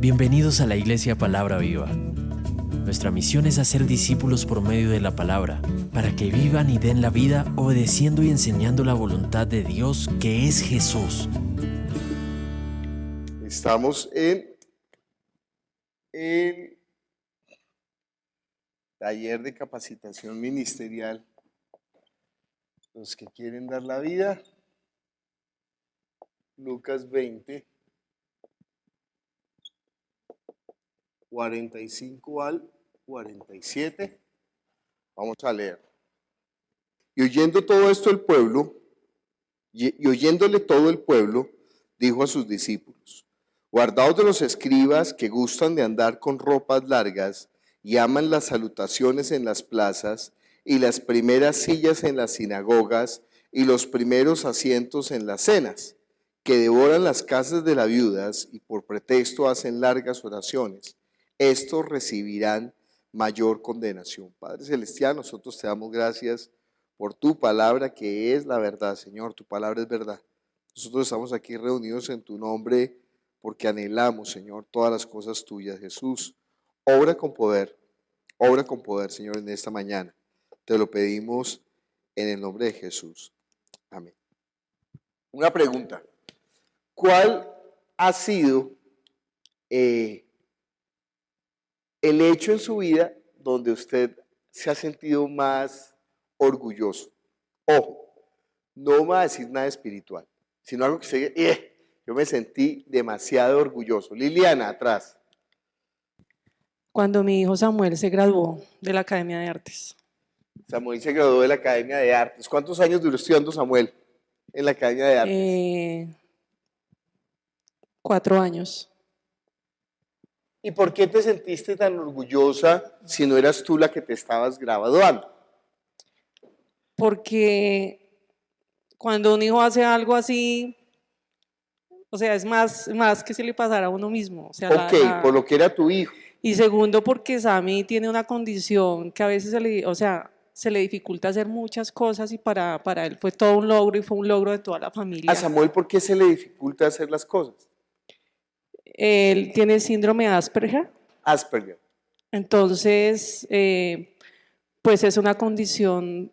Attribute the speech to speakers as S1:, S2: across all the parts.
S1: Bienvenidos a la Iglesia Palabra Viva. Nuestra misión es hacer discípulos por medio de la palabra, para que vivan y den la vida obedeciendo y enseñando la voluntad de Dios, que es Jesús.
S2: Estamos en el taller de capacitación ministerial. Los que quieren dar la vida, Lucas 20, 45 al 47. Vamos a leer. Y oyendo todo esto el pueblo, y oyéndole todo el pueblo, dijo a sus discípulos: guardaos de los escribas que gustan de andar con ropas largas y aman las salutaciones en las plazas y las primeras sillas en las sinagogas y los primeros asientos en las cenas, que devoran las casas de las viudas y por pretexto hacen largas oraciones. Estos recibirán mayor condenación. Padre Celestial, nosotros te damos gracias por tu palabra, que es la verdad, Señor. Tu palabra es verdad. Nosotros estamos aquí reunidos en tu nombre porque anhelamos, Señor, todas las cosas tuyas. Jesús, obra con poder, Señor, en esta mañana. Te lo pedimos en el nombre de Jesús. Amén. Una pregunta. ¿Cuál ha sido el hecho en su vida donde usted se ha sentido más orgulloso? Ojo, no me va a decir nada espiritual, sino algo que se diga, yo me sentí demasiado orgulloso. Liliana, atrás.
S3: Cuando mi hijo Samuel se graduó de la Academia de Artes.
S2: Samuel se graduó de la Academia de Artes. ¿Cuántos años duró estudiando Samuel en la Academia de Artes?
S3: 4 años.
S2: ¿Y por qué te sentiste tan orgullosa si no eras tú la que te estabas graduando?
S3: Porque cuando un hijo hace algo así, o sea, es más que si le pasara a uno mismo. O sea,
S2: por lo que era tu hijo.
S3: Y segundo, porque Sammy tiene una condición que a veces se le dificulta hacer muchas cosas y para él fue todo un logro y fue un logro de toda la familia.
S2: ¿A Samuel por qué se le dificulta hacer las cosas?
S3: Él tiene síndrome de Asperger.
S2: Asperger.
S3: Entonces, pues es una condición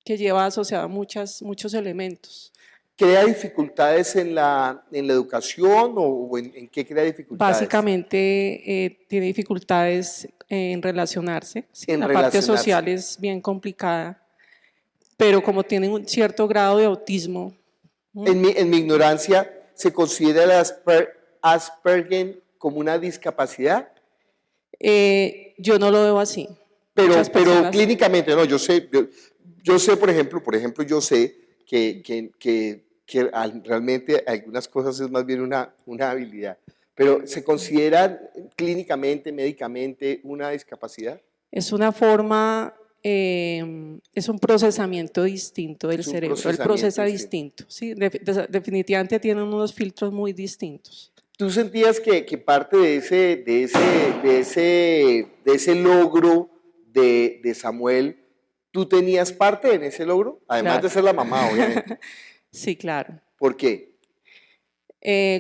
S3: que lleva asociada muchos elementos.
S2: ¿Crea dificultades en la educación o en qué crea dificultades?
S3: Básicamente tiene dificultades en relacionarse. ¿Sí? La parte social es bien complicada, pero como tiene un cierto grado de autismo.
S2: En mi ignorancia, ¿se considera el Asperger como una discapacidad?
S3: Yo no lo veo así.
S2: Pero clínicamente, no, yo sé, por ejemplo, yo sé que realmente algunas cosas es más bien una habilidad, pero ¿se considera clínicamente, médicamente una discapacidad?
S3: Es una forma, es un procesamiento distinto del cerebro, él procesa distinto, ¿sí? Definitivamente tiene unos filtros muy distintos.
S2: ¿Tú sentías que parte de ese logro de Samuel, tú tenías parte en ese logro? Además claro. De ser la mamá, obviamente.
S3: Sí, claro.
S2: ¿Por qué?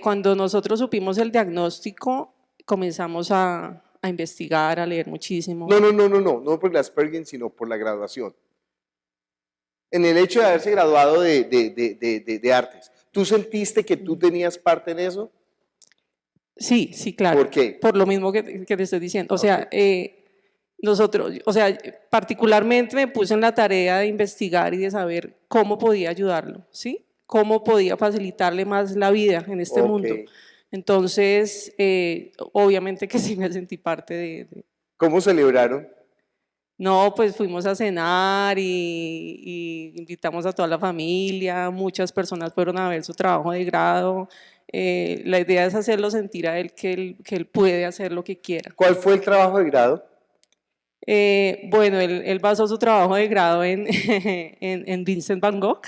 S3: Cuando nosotros supimos el diagnóstico, comenzamos a investigar, a leer muchísimo.
S2: No por el Asperger, sino por la graduación. En el hecho de haberse graduado de artes, ¿tú sentiste que tú tenías parte en eso?
S3: Sí, claro.
S2: ¿Por qué?
S3: Por lo mismo que te estoy diciendo. O sea, particularmente me puse en la tarea de investigar y de saber cómo podía ayudarlo, ¿sí? Cómo podía facilitarle más la vida en este mundo. Entonces, obviamente que sí me sentí parte de...
S2: ¿Cómo celebraron?
S3: No, pues fuimos a cenar y invitamos a toda la familia, muchas personas fueron a ver su trabajo de grado. La idea es hacerlo sentir a él que él puede hacer lo que quiera.
S2: ¿Cuál fue el trabajo de grado?
S3: Bueno, él basó su trabajo de grado en Vincent Van Gogh.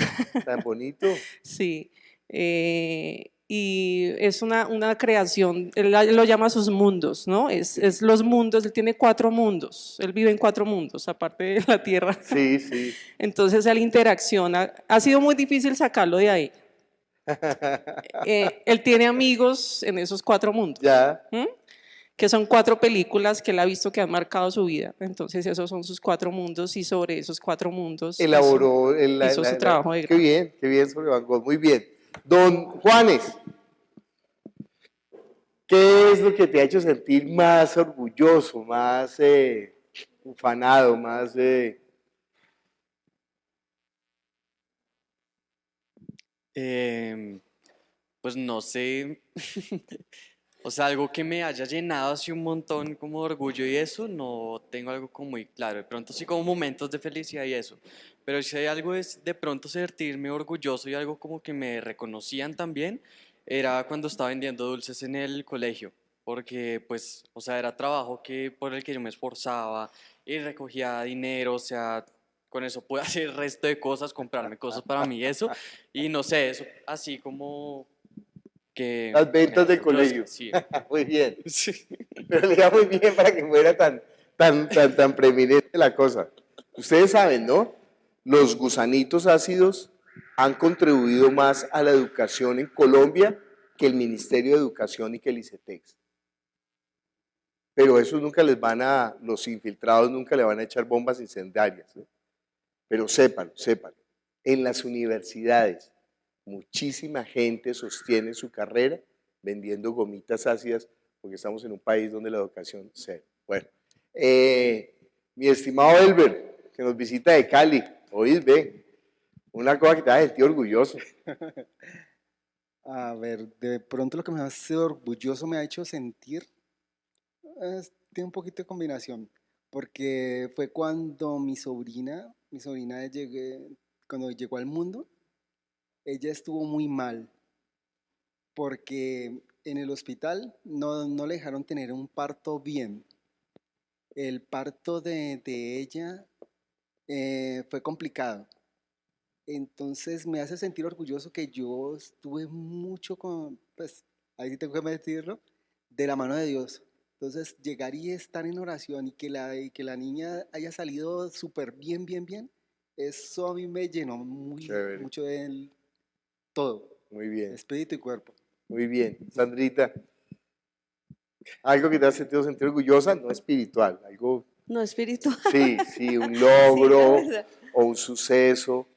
S2: Tan bonito.
S3: Sí, y es una creación, él lo llama sus mundos, ¿no? Es los mundos, él tiene 4 mundos, él vive en 4 mundos, aparte de la Tierra.
S2: Sí.
S3: Entonces él interacciona, ha sido muy difícil sacarlo de ahí. Él tiene amigos en esos 4 mundos.
S2: Ya.
S3: ¿Mm? Que son 4 películas que él ha visto que han marcado su vida. Entonces esos son sus 4 mundos y sobre esos 4 mundos
S2: Elaboró
S3: hizo su trabajo de grado.
S2: qué bien sobre Van Gogh, muy bien. Don Juanes, ¿qué es lo que te ha hecho sentir más orgulloso, más ufanado, más...
S4: Pues no sé, o sea, algo que me haya llenado así un montón como de orgullo y eso, no tengo algo como muy claro. De pronto sí como momentos de felicidad y eso, pero si hay algo es de pronto sentirme orgulloso y algo como que me reconocían también, era cuando estaba vendiendo dulces en el colegio, porque pues, o sea, era trabajo por el que yo me esforzaba y recogía dinero, o sea, con eso pude hacer el resto de cosas, comprarme cosas para mí, eso, y no sé, eso así como que...
S2: Las ventas del
S4: orgulloso,
S2: colegio.
S4: sí.
S2: Muy bien.
S4: Sí.
S2: Pero le iba muy bien para que fuera tan preeminente la cosa. Ustedes saben, ¿no? Los gusanitos ácidos han contribuido más a la educación en Colombia que el Ministerio de Educación y que el ICETEX. Pero esos nunca los infiltrados nunca le van a echar bombas incendiarias, ¿no? Pero sépanlo, sépanlo. En las universidades, muchísima gente sostiene su carrera vendiendo gomitas ácidas porque estamos en un país donde la educación cero. Bueno, mi estimado Elber, que nos visita de Cali, oís, ve, una cosa que te ha sentido orgulloso.
S5: A ver, de pronto lo que me hace orgulloso me ha hecho sentir, tiene un poquito de combinación, porque fue cuando mi sobrina cuando llegó al mundo, ella estuvo muy mal, porque en el hospital no le dejaron tener un parto bien. El parto de ella fue complicado. Entonces me hace sentir orgulloso que yo estuve mucho pues, ahí sí tengo que decirlo, de la mano de Dios. Entonces llegar y estar en oración y que la niña haya salido súper bien, bien, bien, eso a mí me llenó
S2: Chévere.
S5: mucho de todo,
S2: Muy bien,
S5: espíritu y cuerpo.
S2: muy bien. Sandrita, algo que te ha sentido sentir orgullosa, no espiritual, algo,
S6: No, espiritual.
S2: sí, un
S6: Sí, la
S2: logro
S6: verdad.
S2: o un suceso.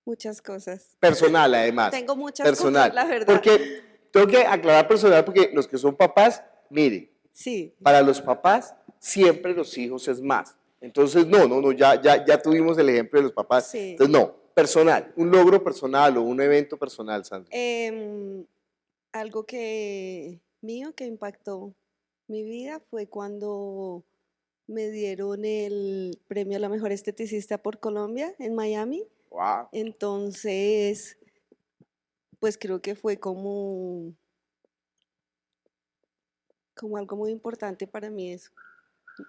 S6: Muchas cosas.
S2: Personal, además.
S6: Tengo muchas
S2: Personal.
S6: cosas, la verdad.
S2: Porque tengo que aclarar personal, porque los que son papás, miren,
S6: Sí,
S2: para los papás siempre los hijos es más. Entonces, no, ya tuvimos el ejemplo de los papás.
S6: Sí.
S2: Entonces, no, personal, un logro personal o un evento personal, Sandra.
S6: algo mío que impactó mi vida fue cuando me dieron el premio a la mejor esteticista por Colombia en Miami.
S2: Wow.
S6: Entonces, pues creo que fue como algo muy importante para mí eso.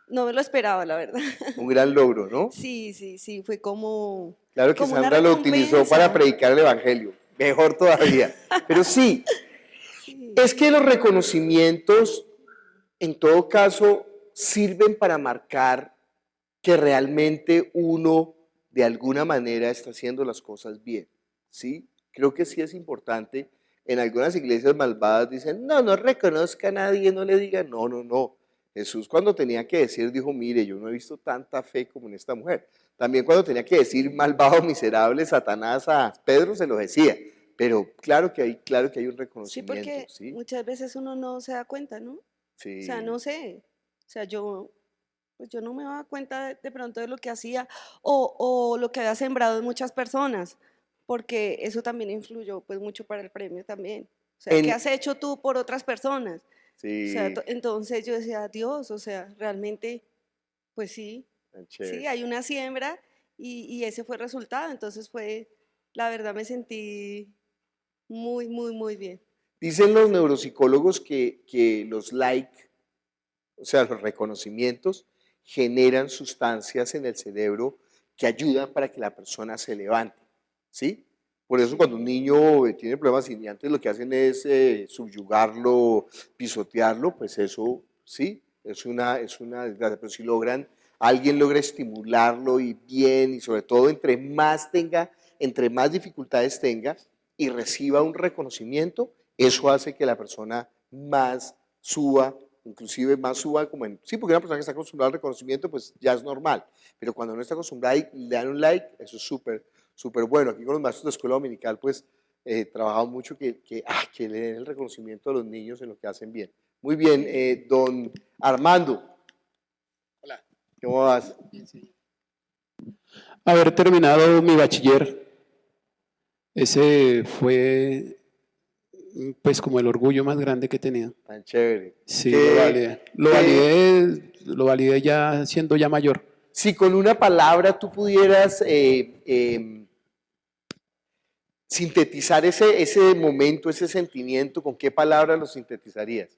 S6: No me lo esperaba, la verdad.
S2: Un gran logro, ¿no?
S6: Sí, fue como...
S2: Claro que
S6: como una
S2: Sandra lo utilizó para
S6: recompensa.
S2: predicar el evangelio. Mejor todavía. Pero sí,
S6: Sí.
S2: es que los reconocimientos, en todo caso, sirven para marcar que realmente uno de alguna manera está haciendo las cosas bien, ¿sí? Creo que sí es importante. En algunas iglesias malvadas dicen, no reconozca a nadie, no le diga, no. Jesús cuando tenía que decir, dijo, mire, yo no he visto tanta fe como en esta mujer. También cuando tenía que decir malvado, miserable, Satanás a Pedro se lo decía. Pero claro que hay un
S6: Sí,
S2: reconocimiento,
S6: porque
S2: ¿sí?
S6: muchas veces uno no se da cuenta, ¿no?
S2: Sí.
S6: O sea, no sé. O sea, pues yo no me daba cuenta de pronto de lo que hacía o lo que había sembrado en muchas personas, porque eso también influyó pues mucho para el premio también. O sea, ¿qué
S2: En-
S6: has hecho tú por otras personas? O sea,
S2: Sí,
S6: entonces yo decía, Dios, o sea, realmente, pues
S2: tan
S6: sí,
S2: chévere.
S6: hay una siembra y ese fue el resultado. Entonces la verdad me sentí muy, muy, muy bien.
S2: Dicen los neuropsicólogos que los like, o sea, los reconocimientos, generan sustancias en el cerebro que ayudan para que la persona se levante, ¿sí? Por eso cuando un niño tiene problemas y antes lo que hacen es subyugarlo, pisotearlo, pues eso, sí, es una desgracia. Pero si alguien logra estimularlo y bien, y sobre todo entre más dificultades tenga, y reciba un reconocimiento, eso hace que la persona más suba, inclusive más suba como en... Sí, porque una persona que está acostumbrada al reconocimiento, pues ya es normal, pero cuando no está acostumbrada y le dan un like, eso es súper, súper bueno. Aquí con los maestros de escuela dominical, pues trabajamos mucho que le den el reconocimiento a los niños en lo que hacen bien. Muy bien, don Armando.
S7: Hola.
S2: ¿Cómo vas?
S7: Haber terminado mi bachiller, ese fue pues como el orgullo más grande que he tenido.
S2: Tan chévere.
S7: Sí,
S2: ¿Qué-
S7: lo validé. Lo validé ya siendo ya mayor.
S2: Si con una palabra tú pudieras sintetizar ese momento, ese sentimiento, ¿con qué palabra lo sintetizarías?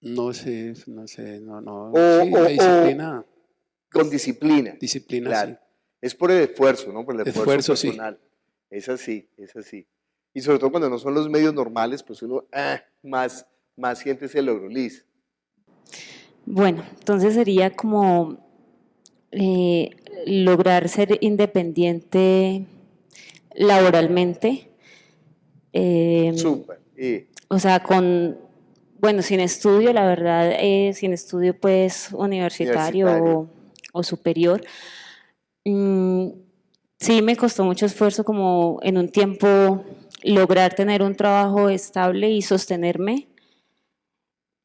S7: No, sí,
S2: O-
S7: la disciplina,
S2: Con disciplina.
S7: disciplina,
S2: Claro.
S7: sí.
S2: Es por el esfuerzo, ¿no? Por el esfuerzo
S7: Esfuerzo, sí.
S2: personal. Es así, es así. Y sobre todo cuando no son los medios normales, pues uno más siente ese logro. Liz.
S8: Bueno, entonces sería como lograr ser independiente laboralmente,
S2: Súper.
S8: o sea, bueno, sin estudio, la verdad, sin estudio pues universitario
S2: Universitario.
S8: o superior. Sí, me costó mucho esfuerzo como en un tiempo lograr tener un trabajo estable y sostenerme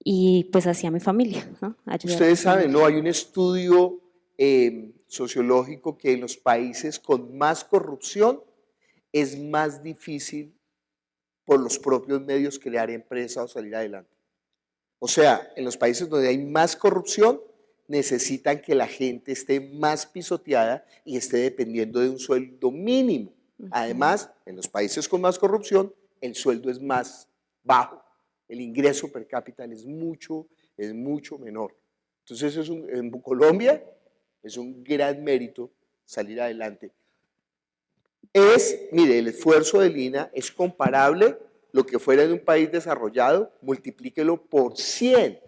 S8: y pues hacia mi familia, ¿no? Ayudar a mi
S2: Ustedes saben,
S8: familia.
S2: ¿no? Hay un estudio sociológico que en los países con más corrupción es más difícil por los propios medios crear empresa o salir adelante. O sea, en los países donde hay más corrupción, necesitan que la gente esté más pisoteada y esté dependiendo de un sueldo mínimo. Además, en los países con más corrupción, el sueldo es más bajo. El ingreso per cápita es mucho menor. Entonces, en Colombia es un gran mérito salir adelante. Mire, el esfuerzo de Lina es comparable lo que fuera de un país desarrollado, multiplíquelo por 100.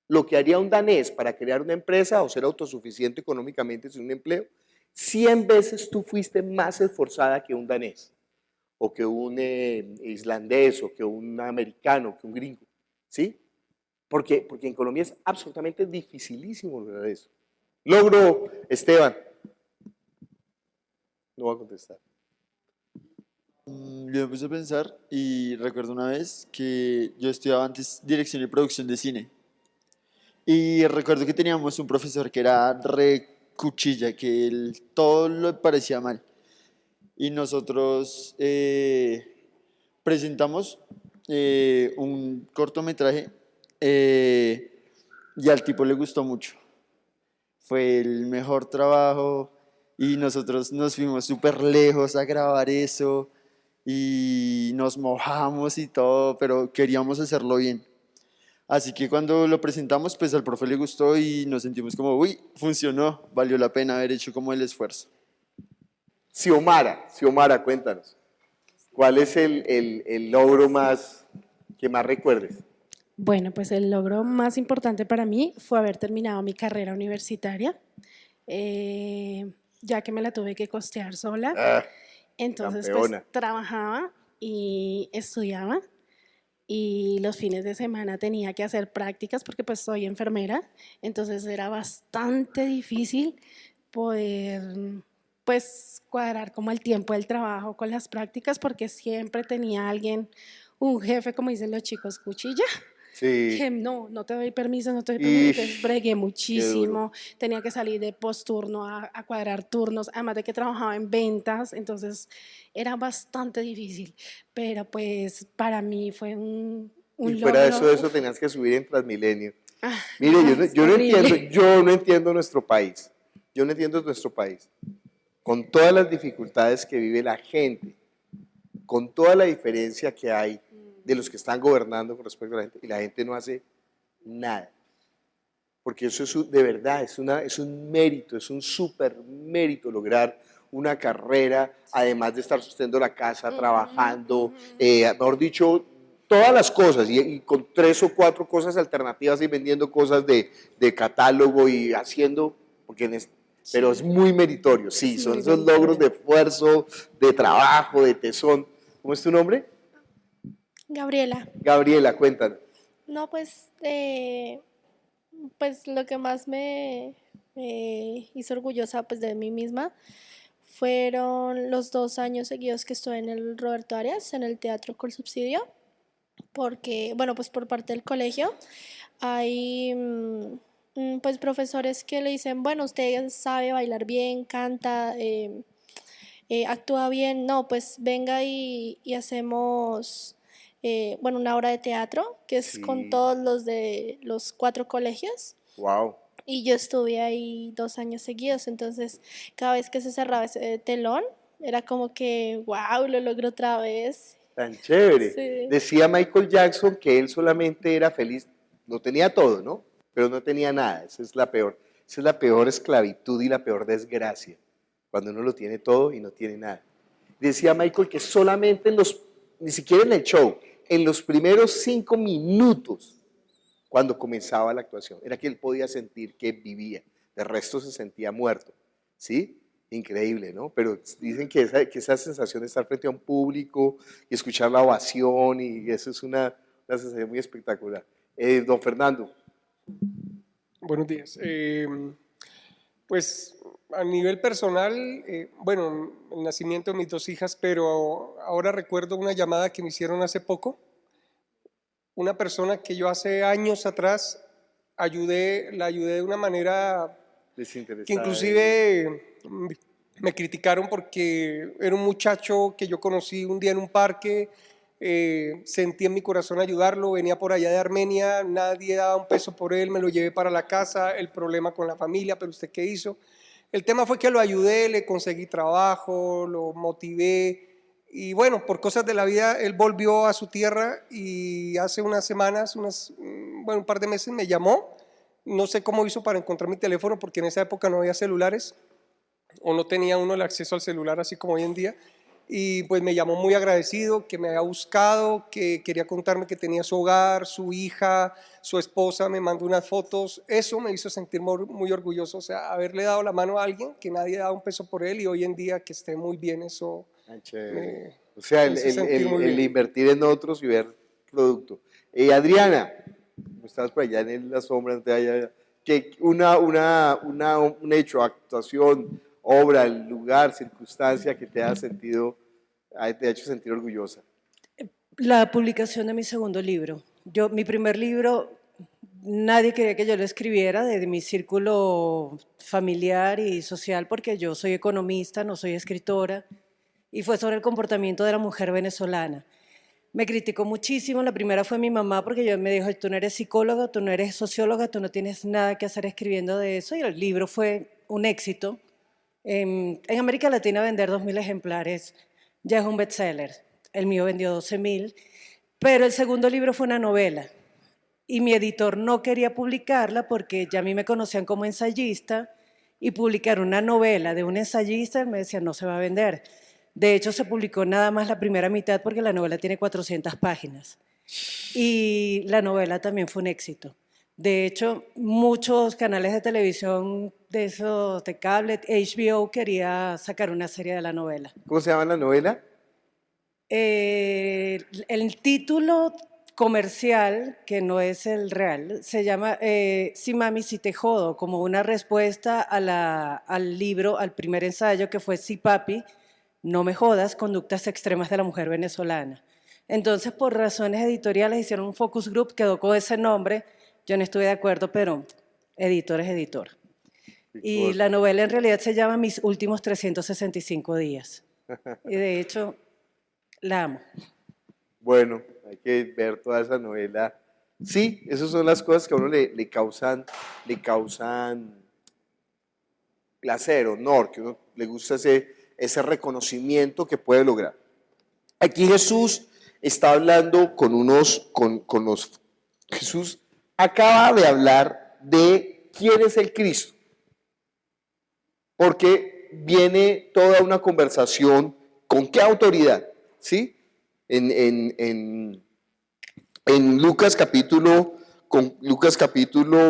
S2: Lo que haría un danés para crear una empresa o ser autosuficiente económicamente sin un empleo, 100 veces tú fuiste más esforzada que un danés, o que un islandés, o que un americano, que un gringo, ¿sí? Porque en Colombia es absolutamente dificilísimo lograr eso. Logro, Esteban. No va a contestar.
S9: Yo me puse a pensar y recuerdo una vez que yo estudiaba antes dirección y producción de cine. Y recuerdo que teníamos un profesor que era re cuchilla, que él todo le parecía mal. Y nosotros presentamos un cortometraje y al tipo le gustó mucho. Fue el mejor trabajo y nosotros nos fuimos súper lejos a grabar eso y nos mojamos y todo, pero queríamos hacerlo bien. Así que cuando lo presentamos, pues al profe le gustó y nos sentimos como, uy, funcionó, valió la pena haber hecho como el esfuerzo.
S2: Xiomara, cuéntanos. ¿Cuál es el logro que más recuerdes?
S10: Bueno, pues el logro más importante para mí fue haber terminado mi carrera universitaria, ya que me la tuve que costear sola. Entonces, pues
S2: campeona.
S10: trabajaba y estudiaba y los fines de semana tenía que hacer prácticas porque pues soy enfermera, entonces era bastante difícil poder pues cuadrar como el tiempo del trabajo con las prácticas porque siempre tenía alguien, un jefe, como dicen los chicos, cuchilla.
S2: Sí.
S10: Que no te doy permiso, no te doy permiso. Entonces
S2: Ish,
S10: bregué
S2: qué duro.
S10: muchísimo, tenía que salir de posturno a cuadrar turnos, además de que trabajaba en ventas, entonces era bastante difícil, pero pues para mí fue un
S2: Y fuera de
S10: logro.
S2: eso tenías que subir en Transmilenio.
S10: Ah,
S2: Mire,
S10: es horrible.
S2: yo no entiendo nuestro país. Yo no entiendo nuestro país. Con todas las dificultades que vive la gente, con toda la diferencia que hay de los que están gobernando con respecto a la gente, y la gente no hace nada. Porque eso de verdad es un mérito, es un súper mérito lograr una carrera, además de estar sosteniendo la casa, trabajando, mejor dicho, todas las cosas, y con 3 o 4 cosas alternativas y vendiendo cosas de catálogo y haciendo, porque pero es muy meritorio, sí,
S10: Es
S2: son
S10: muy
S2: esos
S10: meritorio.
S2: logros de esfuerzo, de trabajo, de tesón. ¿Cómo es tu nombre?
S11: Gabriela,
S2: Gabriela, cuéntanos.
S11: no, pues lo que más me hizo orgullosa pues de mí misma fueron los 2 años seguidos que estuve en el Roberto Arias, en el Teatro con Subsidio, porque, bueno, pues por parte del colegio hay pues profesores que le dicen, bueno, usted sabe bailar bien, canta, actúa bien, no, pues venga y hacemos, bueno, una obra de teatro que es con
S2: Sí,
S11: todos los de los 4 colegios.
S2: wow,
S11: Y yo estuve ahí 2 años seguidos, entonces cada vez que se cerraba ese telón, era como que, wow, lo logro otra vez.
S2: tan chévere.
S11: Sí.
S2: Decía Michael Jackson que él solamente era feliz, lo tenía todo, ¿no? Pero no tenía nada, esa es la peor esclavitud y la peor desgracia, cuando uno lo tiene todo y no tiene nada. Decía Michael que solamente ni siquiera en el show, en los primeros 5 minutos, cuando comenzaba la actuación, era que él podía sentir que vivía, de resto se sentía muerto, ¿sí? Increíble, ¿no? Pero dicen que esa sensación de estar frente a un público y escuchar la ovación, y eso es una sensación muy espectacular. Don Fernando.
S12: Buenos días. Pues a nivel personal, bueno, el nacimiento de mis 2 hijas, pero ahora recuerdo una llamada que me hicieron hace poco. Una persona que yo hace años atrás la ayudé de una manera que
S2: Desinteresada.
S12: inclusive me criticaron porque era un muchacho que yo conocí un día en un parque, sentí en mi corazón ayudarlo, venía por allá de Armenia, nadie daba un peso por él, me lo llevé para la casa, el problema con la familia, pero ¿usted qué hizo? El tema fue que lo ayudé, le conseguí trabajo, lo motivé, y bueno, por cosas de la vida, él volvió a su tierra y hace unas semanas, un par de meses me llamó. No sé cómo hizo para encontrar mi teléfono porque en esa época no había celulares o no tenía uno el acceso al celular así como hoy en día. Y pues me llamó muy agradecido, que me había buscado, que quería contarme que tenía su hogar, su hija, su esposa, me mandó unas fotos. Eso me hizo sentir muy orgulloso, o sea, haberle dado la mano a alguien que nadie daba un peso por él y hoy en día que esté muy bien, eso
S2: O sea,
S12: me hizo sentir muy
S2: el
S12: bien.
S2: invertir en otros y ver producto. Adriana, estás por allá en la sombra, que un hecho, actuación, obra, lugar, circunstancia que te ha hecho sentir orgullosa.
S13: La publicación de mi segundo libro. Mi primer libro, nadie quería que yo lo escribiera de mi círculo familiar y social porque yo soy economista, no soy escritora, y fue sobre el comportamiento de la mujer venezolana. Me criticó muchísimo, la primera fue mi mamá porque yo me dijo, tú no eres psicóloga, tú no eres socióloga, tú no tienes nada que hacer escribiendo de eso, y el libro fue un éxito. En América Latina vender 2.000 ejemplares ya es un bestseller, el mío vendió 12.000, pero el segundo libro fue una novela y mi editor no quería publicarla porque ya a mí me conocían como ensayista y publicar una novela de un ensayista, él me decía no se va a vender. De hecho se publicó nada más la primera mitad porque la novela tiene 400 páginas y la novela también fue un éxito. De hecho, muchos canales de televisión de esos de cable, HBO quería sacar una serie de la novela.
S2: ¿Cómo se llama la novela?
S13: El título comercial, que no es el real, se llama Si mami, si te jodo, como una respuesta al libro, al primer ensayo que fue Si papi, no me jodas, conductas extremas de la mujer venezolana. Entonces, por razones editoriales, hicieron un focus group, quedó con ese nombre. Yo no estuve de acuerdo, pero editor es editor. Y la novela en realidad se llama Mis últimos 365 días. Y de hecho, la amo.
S2: Bueno, hay que ver toda esa novela. Sí, esas son las cosas que a uno le causan placer, honor, que a uno le gusta ese reconocimiento que puede lograr. Aquí Jesús está hablando Jesús acaba de hablar de quién es el Cristo, porque viene toda una conversación con qué autoridad, ¿sí? En Lucas capítulo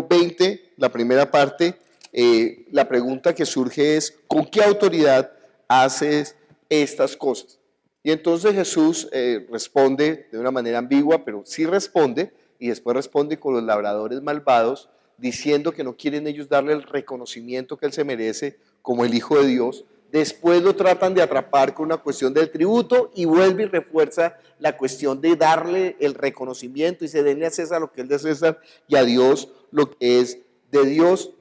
S2: 20, la primera parte, la pregunta que surge es, ¿con qué autoridad haces estas cosas? Y entonces Jesús responde de una manera ambigua, pero sí responde, y después responde con los labradores malvados, diciendo que no quieren ellos darle el reconocimiento que él se merece como el Hijo de Dios. Después lo tratan de atrapar con una cuestión del tributo y vuelve y refuerza la cuestión de darle el reconocimiento y se denle a César lo que es de César y a Dios lo que es de Dios.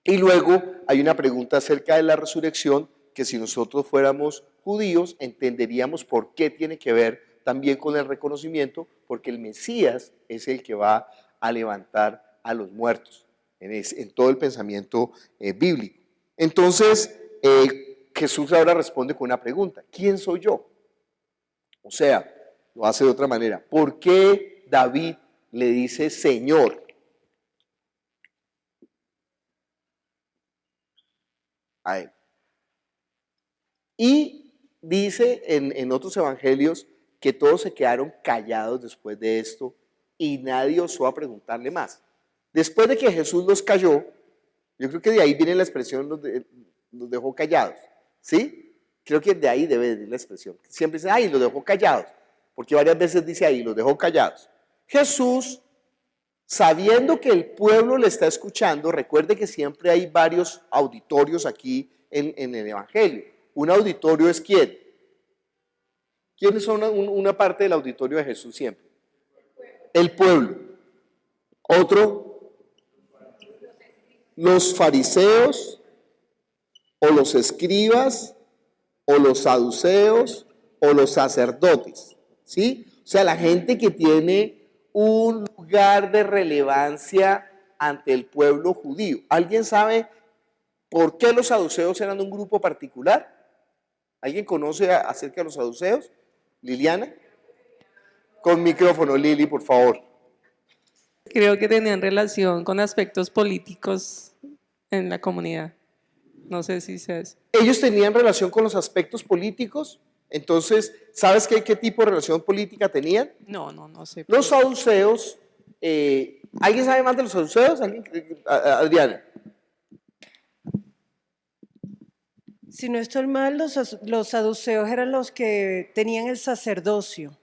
S2: Y luego hay una pregunta acerca de la resurrección que si nosotros fuéramos judíos entenderíamos por qué tiene que ver también con el reconocimiento, porque el Mesías es el que va a levantar a los muertos en todo el pensamiento bíblico. Entonces, Jesús ahora responde con una pregunta: ¿quién soy yo? O sea, lo hace de otra manera. ¿Por qué David le dice Señor a él? Y dice en otros evangelios que todos se quedaron callados después de esto y nadie osó a preguntarle más. Después de que Jesús los calló, yo creo que de ahí viene la expresión los dejó callados, ¿sí? Creo que de ahí debe venir la expresión. Siempre dice, ay, los dejó callados, porque varias veces dice ahí, los dejó callados. Jesús, sabiendo que el pueblo le está escuchando, recuerde que siempre hay varios auditorios aquí en el Evangelio. Un auditorio es ¿quién? ¿Quiénes son una parte del auditorio de Jesús siempre? El pueblo. Otro, los fariseos, o los escribas, o los saduceos, o los sacerdotes, ¿sí? O sea, la gente que tiene un lugar de relevancia ante el pueblo judío. ¿Alguien sabe por qué los saduceos eran un grupo particular? ¿Alguien conoce acerca de los saduceos? ¿Liliana? Con micrófono, Lili, por favor.
S3: Creo que tenían relación con aspectos políticos en la comunidad. No sé si se hace.
S2: Ellos tenían relación con los aspectos políticos. Entonces, ¿sabes qué tipo de relación política tenían?
S3: No sé.
S2: Los saduceos, ¿alguien sabe más de los saduceos? Adriana.
S13: Si no estoy mal, los saduceos eran los que tenían el sacerdocio.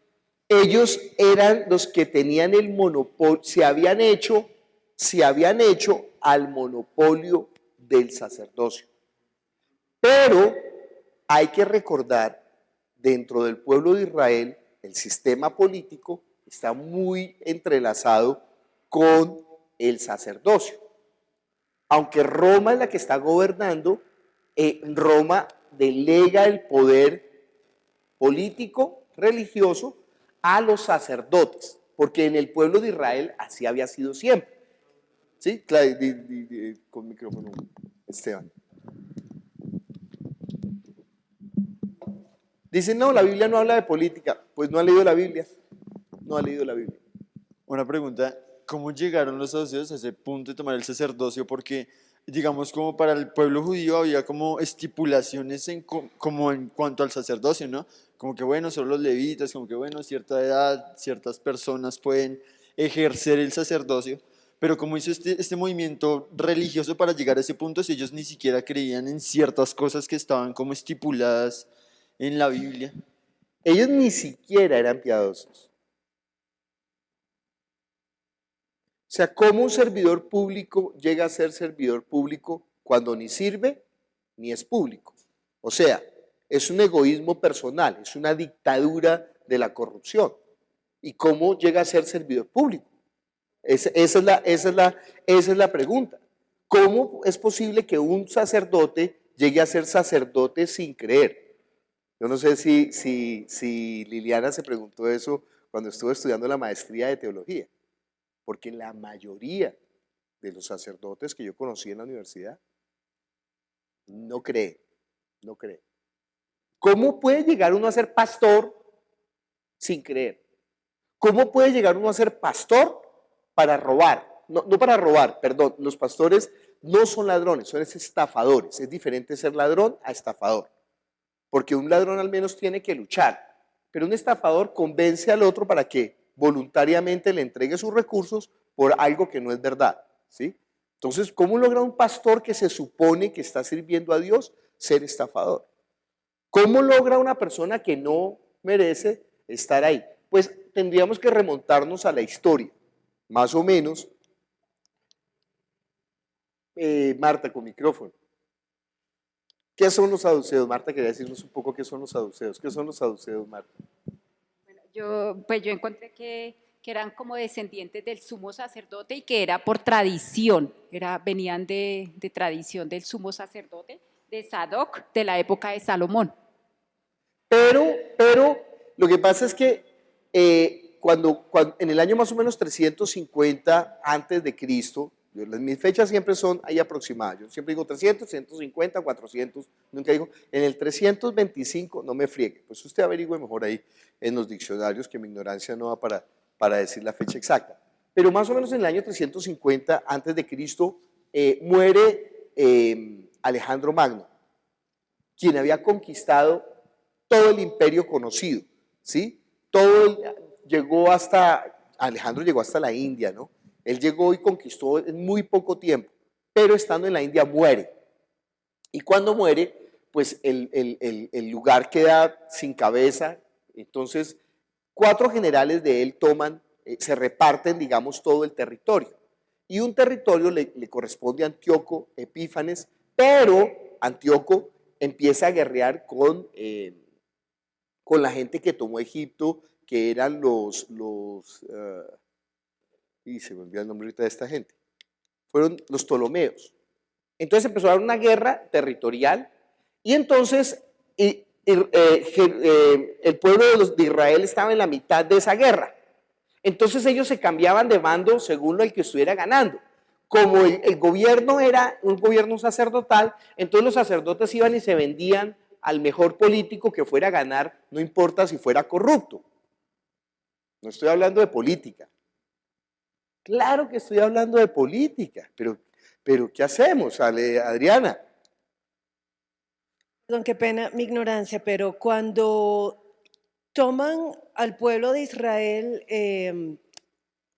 S2: Ellos eran los que tenían el monopolio, se habían hecho al monopolio del sacerdocio. Pero hay que recordar, dentro del pueblo de Israel, el sistema político está muy entrelazado con el sacerdocio. Aunque Roma es la que está gobernando, Roma delega el poder político, religioso, a los sacerdotes, porque en el pueblo de Israel así había sido siempre. ¿Sí? Con micrófono, Esteban. Dicen, no, la Biblia no habla de política. Pues no ha leído la Biblia. No ha leído la Biblia.
S9: Una pregunta, ¿cómo llegaron los saduceos a ese punto de tomar el sacerdocio? Porque, digamos, como para el pueblo judío había como estipulaciones como en cuanto al sacerdocio, ¿no? Como que, bueno, solo los levitas, como que, bueno, cierta edad, ciertas personas pueden ejercer el sacerdocio. Pero ¿cómo hizo este movimiento religioso para llegar a ese punto si ellos ni siquiera creían en ciertas cosas que estaban como estipuladas en la Biblia?
S2: Ellos ni siquiera eran piadosos. O sea, ¿cómo un servidor público llega a ser servidor público cuando ni sirve ni es público? O sea, es un egoísmo personal, es una dictadura de la corrupción. ¿Y cómo llega a ser servidor público? Esa es la pregunta. ¿Cómo es posible que un sacerdote llegue a ser sacerdote sin creer? Yo no sé si Liliana se preguntó eso cuando estuvo estudiando la maestría de teología, porque la mayoría de los sacerdotes que yo conocí en la universidad no cree. ¿Cómo puede llegar uno a ser pastor sin creer? ¿Cómo puede llegar uno a ser pastor para robar? No para robar, perdón, los pastores no son ladrones, son estafadores. Es diferente ser ladrón a estafador. Porque un ladrón al menos tiene que luchar, pero un estafador convence al otro para que voluntariamente le entregue sus recursos por algo que no es verdad, ¿sí? Entonces, ¿cómo logra un pastor que se supone que está sirviendo a Dios ser estafador? ¿Cómo logra una persona que no merece estar ahí? Pues tendríamos que remontarnos a la historia, más o menos. Marta, con micrófono. ¿Qué son los saduceos? Marta quería decirnos un poco qué son los saduceos. ¿Qué son los saduceos, Marta?
S14: Yo encontré que eran como descendientes del sumo sacerdote y que era por tradición, venían de tradición del sumo sacerdote, de Sadoc, de la época de Salomón.
S2: Pero lo que pasa es que cuando en el año más o menos 350 antes de Cristo, mis fechas siempre son ahí aproximadas, yo siempre digo 300, 150, 400, nunca digo, en el 325 no me friegue, pues usted averigüe mejor ahí en los diccionarios, que mi ignorancia no va para decir la fecha exacta, pero más o menos en el año 350 antes de Cristo muere Alejandro Magno, quien había conquistado todo el imperio conocido, ¿sí? Alejandro llegó hasta la India, ¿no? Él llegó y conquistó en muy poco tiempo, pero estando en la India muere. Y cuando muere, pues el lugar queda sin cabeza. Entonces, 4 generales de él se reparten, digamos, todo el territorio. Y un territorio le corresponde a Antíoco Epífanes, pero Antíoco empieza a guerrear con la gente que tomó Egipto, que eran y se me olvidó el nombre ahorita de esta gente, fueron los Ptolomeos. Entonces empezó a haber una guerra territorial y entonces el pueblo de Israel estaba en la mitad de esa guerra. Entonces ellos se cambiaban de bando según el que estuviera ganando. Como el gobierno era un gobierno sacerdotal, entonces los sacerdotes iban y se vendían al mejor político que fuera a ganar, no importa si fuera corrupto. No estoy hablando de política. Claro que estoy hablando de política, pero ¿qué hacemos, Adriana?
S13: Perdón, qué pena mi ignorancia, pero cuando toman al pueblo de Israel,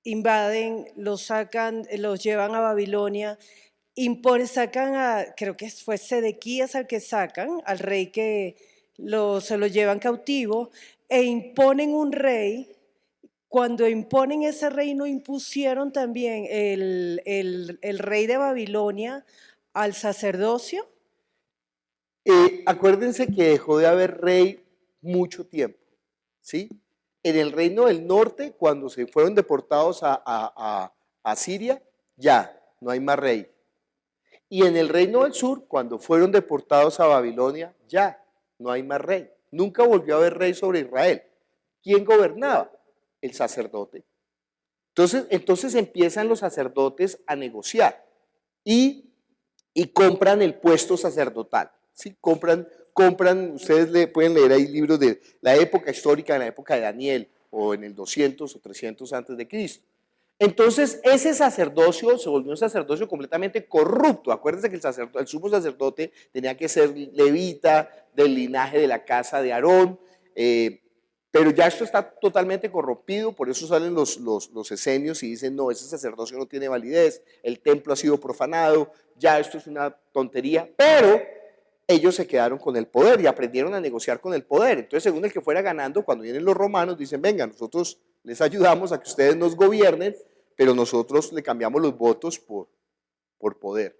S13: invaden, los sacan, los llevan a Babilonia, sacan creo que fue Sedequías al que sacan, al rey que se lo llevan cautivo, e imponen un rey. Cuando imponen ese reino, impusieron también el rey de Babilonia al sacerdocio.
S2: Acuérdense que dejó de haber rey mucho tiempo, ¿sí? En el reino del norte, cuando se fueron deportados a Siria, ya no hay más rey. Y en el reino del sur, cuando fueron deportados a Babilonia, ya no hay más rey. Nunca volvió a haber rey sobre Israel. ¿Quién gobernaba? El sacerdote. Entonces empiezan los sacerdotes a negociar y compran el puesto sacerdotal. ¿Sí? Compran, ustedes pueden leer ahí libros de la época histórica, en la época de Daniel, o en el 200 o 300 antes de Cristo. Entonces ese sacerdocio se volvió un sacerdocio completamente corrupto. Acuérdense que el sumo sacerdote tenía que ser levita del linaje de la casa de Aarón, pero ya esto está totalmente corrompido, por eso salen los esenios y dicen, no, ese sacerdocio no tiene validez, el templo ha sido profanado, ya esto es una tontería, pero ellos se quedaron con el poder y aprendieron a negociar con el poder. Entonces, según el que fuera ganando, cuando vienen los romanos, dicen, venga, nosotros les ayudamos a que ustedes nos gobiernen, pero nosotros le cambiamos los votos por poder.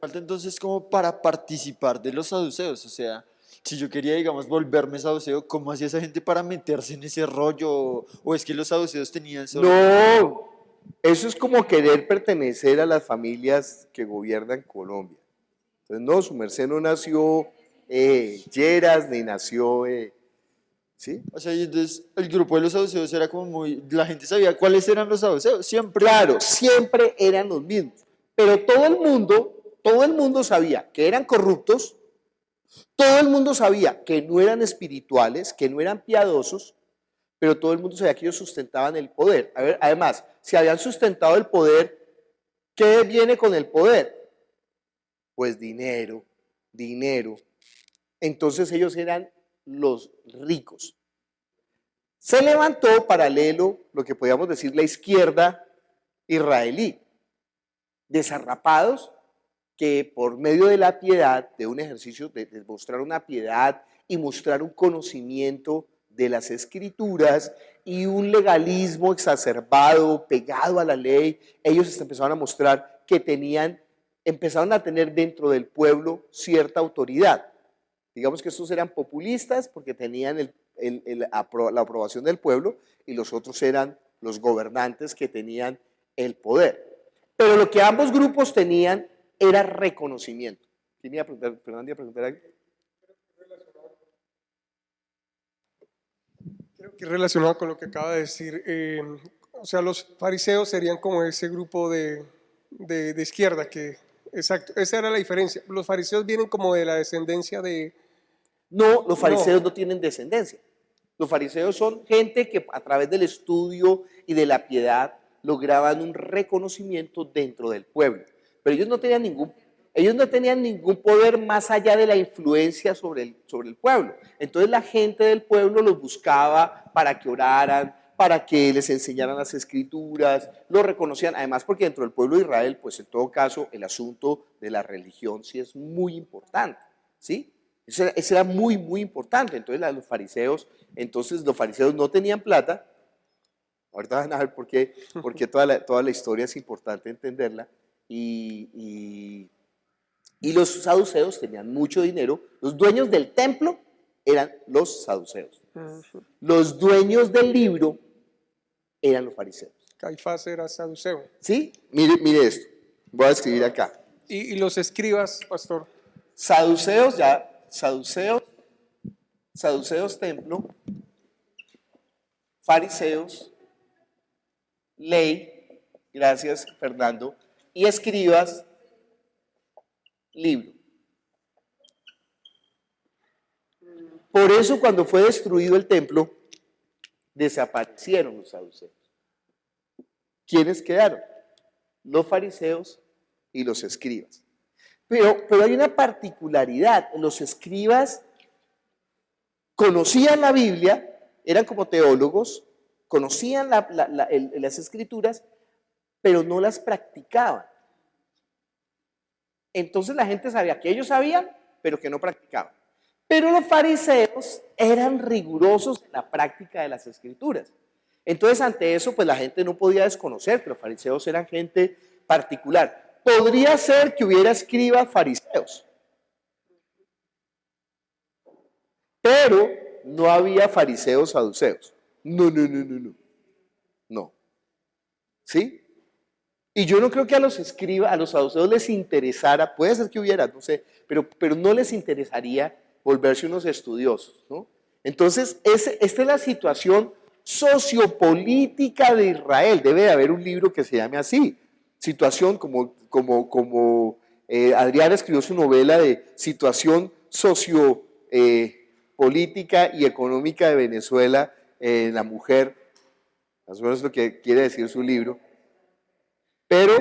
S9: Falta entonces como para participar de los saduceos, o sea, si yo quería, digamos, volverme saduceo, ¿cómo hacía esa gente para meterse en ese rollo? ¿O es que los saduceos tenían solo...
S2: No, eso es como querer pertenecer a las familias que gobiernan Colombia. Entonces, no, su merced no nació Lleras, ni nació... ¿sí?
S9: O sea, y entonces el grupo de los saduceos era como muy... La gente sabía cuáles eran los saduceos, siempre...
S2: Claro, siempre eran los mismos, pero todo el mundo sabía que eran corruptos, todo el mundo sabía que no eran espirituales, que no eran piadosos, pero todo el mundo sabía que ellos sustentaban el poder. A ver, además, si habían sustentado el poder, ¿qué viene con el poder? Pues dinero. Entonces ellos eran los ricos. Se levantó paralelo, lo que podríamos decir, la izquierda israelí, desarrapados que por medio de la piedad, de un ejercicio de mostrar una piedad y mostrar un conocimiento de las escrituras y un legalismo exacerbado, pegado a la ley, ellos empezaron a mostrar que empezaron a tener dentro del pueblo cierta autoridad. Digamos que estos eran populistas porque tenían la aprobación del pueblo y los otros eran los gobernantes que tenían el poder. Pero lo que ambos grupos tenían era reconocimiento. ¿Quién iba a preguntar? ¿Fernando iba a preguntar algo?
S12: Creo que relacionado con lo que acaba de decir, o sea, los fariseos serían como ese grupo de izquierda que, exacto, esa era la diferencia. Los fariseos vienen como de la descendencia de...
S2: No, los fariseos no tienen descendencia. Los fariseos son gente que a través del estudio y de la piedad lograban un reconocimiento dentro del pueblo. Pero ellos no tenían ningún poder más allá de la influencia sobre el pueblo. Entonces la gente del pueblo los buscaba para que oraran, para que les enseñaran las escrituras, lo reconocían. Además, porque dentro del pueblo de Israel, pues en todo caso, el asunto de la religión sí es muy importante, ¿sí? Eso era muy, muy importante. Entonces los fariseos no tenían plata. Ahorita van a ver por qué toda la historia es importante entenderla. Y los saduceos tenían mucho dinero. Los dueños del templo eran los saduceos. Los dueños del libro eran los fariseos.
S12: Caifás era saduceo.
S2: ¿Sí? Mire esto. Voy a escribir acá.
S12: ¿Y los escribas, pastor?
S2: Saduceos, templo. Fariseos, ley, gracias Fernando, y escribas, libro. Por eso cuando fue destruido el templo, desaparecieron los saduceos. ¿Quiénes quedaron? Los fariseos y los escribas. Pero hay una particularidad. Los escribas conocían la Biblia, eran como teólogos, conocían las escrituras, pero no las practicaban. Entonces la gente sabía que ellos sabían, pero que no practicaban. Pero los fariseos eran rigurosos en la práctica de las escrituras. Entonces ante eso, pues la gente no podía desconocer que los fariseos eran gente particular. Podría ser que hubiera escribas fariseos, pero no había fariseos saduceos. No. ¿Sí? Y yo no creo que a los saduceos les interesara, puede ser que hubiera, no sé, pero no les interesaría volverse unos estudiosos, ¿no? Entonces, esta es la situación sociopolítica de Israel. Debe de haber un libro que se llame así. Situación como Adriana escribió su novela de situación sociopolítica y económica de Venezuela, la mujer, más o menos es lo que quiere decir su libro, pero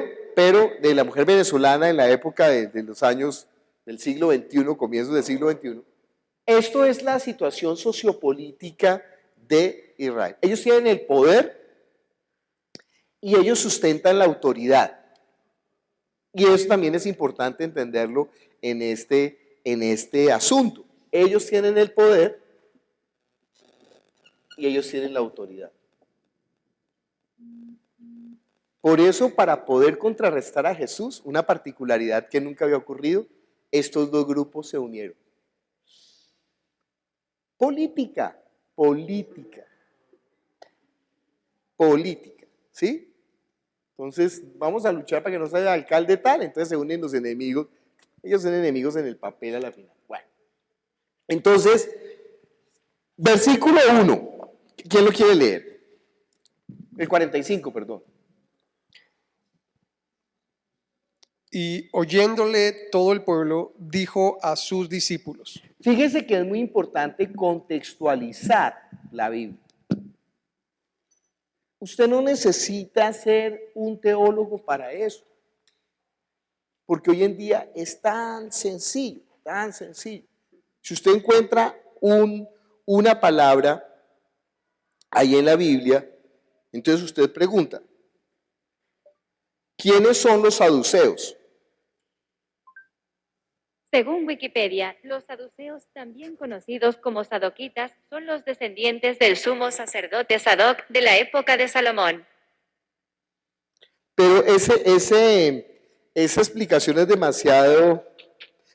S2: de la mujer venezolana en la época de los años del siglo XXI, comienzos del siglo XXI. Esto es la situación sociopolítica de Israel. Ellos tienen el poder y ellos sustentan la autoridad. Y eso también es importante entenderlo en este asunto. Ellos tienen el poder y ellos tienen la autoridad. Por eso, para poder contrarrestar a Jesús, una particularidad que nunca había ocurrido, estos dos grupos se unieron. Política, ¿sí? Entonces, vamos a luchar para que no sea alcalde tal, entonces se unen los enemigos, ellos son enemigos en el papel a la final. Bueno, entonces, versículo 1, ¿quién lo quiere leer? El 45, perdón.
S12: Y oyéndole todo el pueblo, dijo a sus discípulos.
S2: Fíjese que es muy importante contextualizar la Biblia. Usted no necesita ser un teólogo para eso, porque hoy en día es tan sencillo, tan sencillo. Si usted encuentra una palabra ahí en la Biblia. Entonces usted pregunta, ¿quiénes son los saduceos?
S15: Según Wikipedia, los saduceos, también conocidos como sadoquitas, son los descendientes del sumo sacerdote Sadoc de la época de Salomón.
S2: Pero esa explicación es demasiado,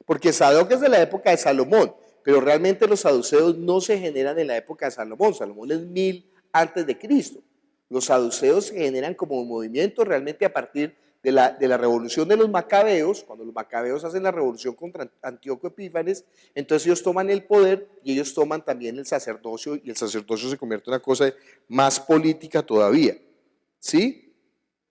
S2: porque Sadoc es de la época de Salomón, pero realmente los saduceos no se generan en la época de Salomón. Salomón es 1000 antes de Cristo. Los saduceos se generan como un movimiento realmente a partir de la revolución de los macabeos. Cuando los macabeos hacen la revolución contra Antíoco Epífanes, entonces ellos toman el poder y ellos toman también el sacerdocio, y el sacerdocio se convierte en una cosa más política todavía. ¿Sí?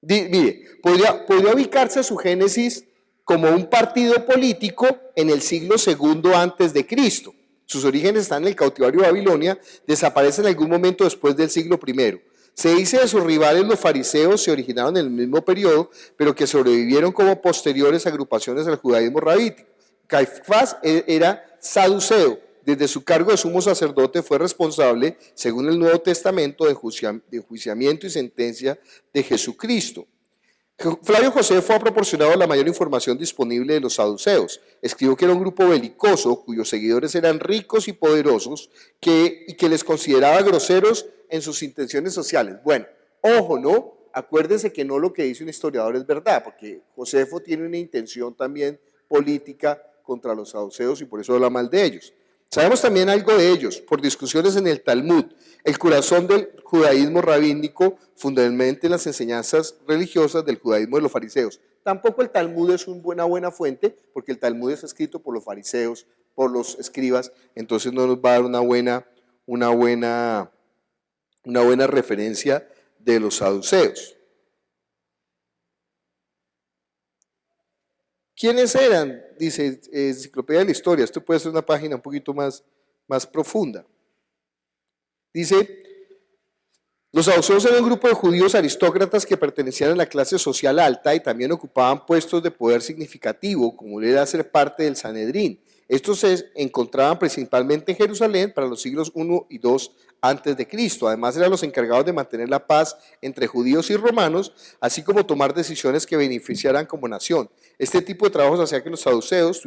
S2: Mire, podría ubicarse su génesis como un partido político en el siglo II antes de Cristo. Sus orígenes están en el cautiverio de Babilonia, desaparece en algún momento después del siglo I. Se dice de sus rivales los fariseos se originaron en el mismo periodo, pero que sobrevivieron como posteriores agrupaciones del judaísmo rabínico. Caifás era saduceo. Desde su cargo de sumo sacerdote fue responsable, según el Nuevo Testamento, de enjuiciamiento y sentencia de Jesucristo. Flavio Josefo ha proporcionado la mayor información disponible de los saduceos. Escribió que era un grupo belicoso cuyos seguidores eran ricos y poderosos y que les consideraba groseros en sus intenciones sociales. Bueno, ojo, ¿no? Acuérdense que no lo que dice un historiador es verdad, porque Josefo tiene una intención también política contra los saduceos y por eso habla mal de ellos. Sabemos también algo de ellos por discusiones en el Talmud, el corazón del judaísmo rabínico, fundamentalmente en las enseñanzas religiosas del judaísmo de los fariseos. Tampoco el Talmud es una buena fuente, porque el Talmud es escrito por los fariseos, por los escribas, entonces no nos va a dar una buena referencia de los saduceos. ¿Quiénes eran? Dice Enciclopedia de la Historia. Esto puede ser una página un poquito más profunda. Dice, los saduceos eran un grupo de judíos aristócratas que pertenecían a la clase social alta y también ocupaban puestos de poder significativo, como era ser parte del Sanedrín. Estos se encontraban principalmente en Jerusalén para los siglos I y II antes de Cristo. Además eran los encargados de mantener la paz entre judíos y romanos, así como tomar decisiones que beneficiaran como nación. Este tipo de trabajos hacía que los saduceos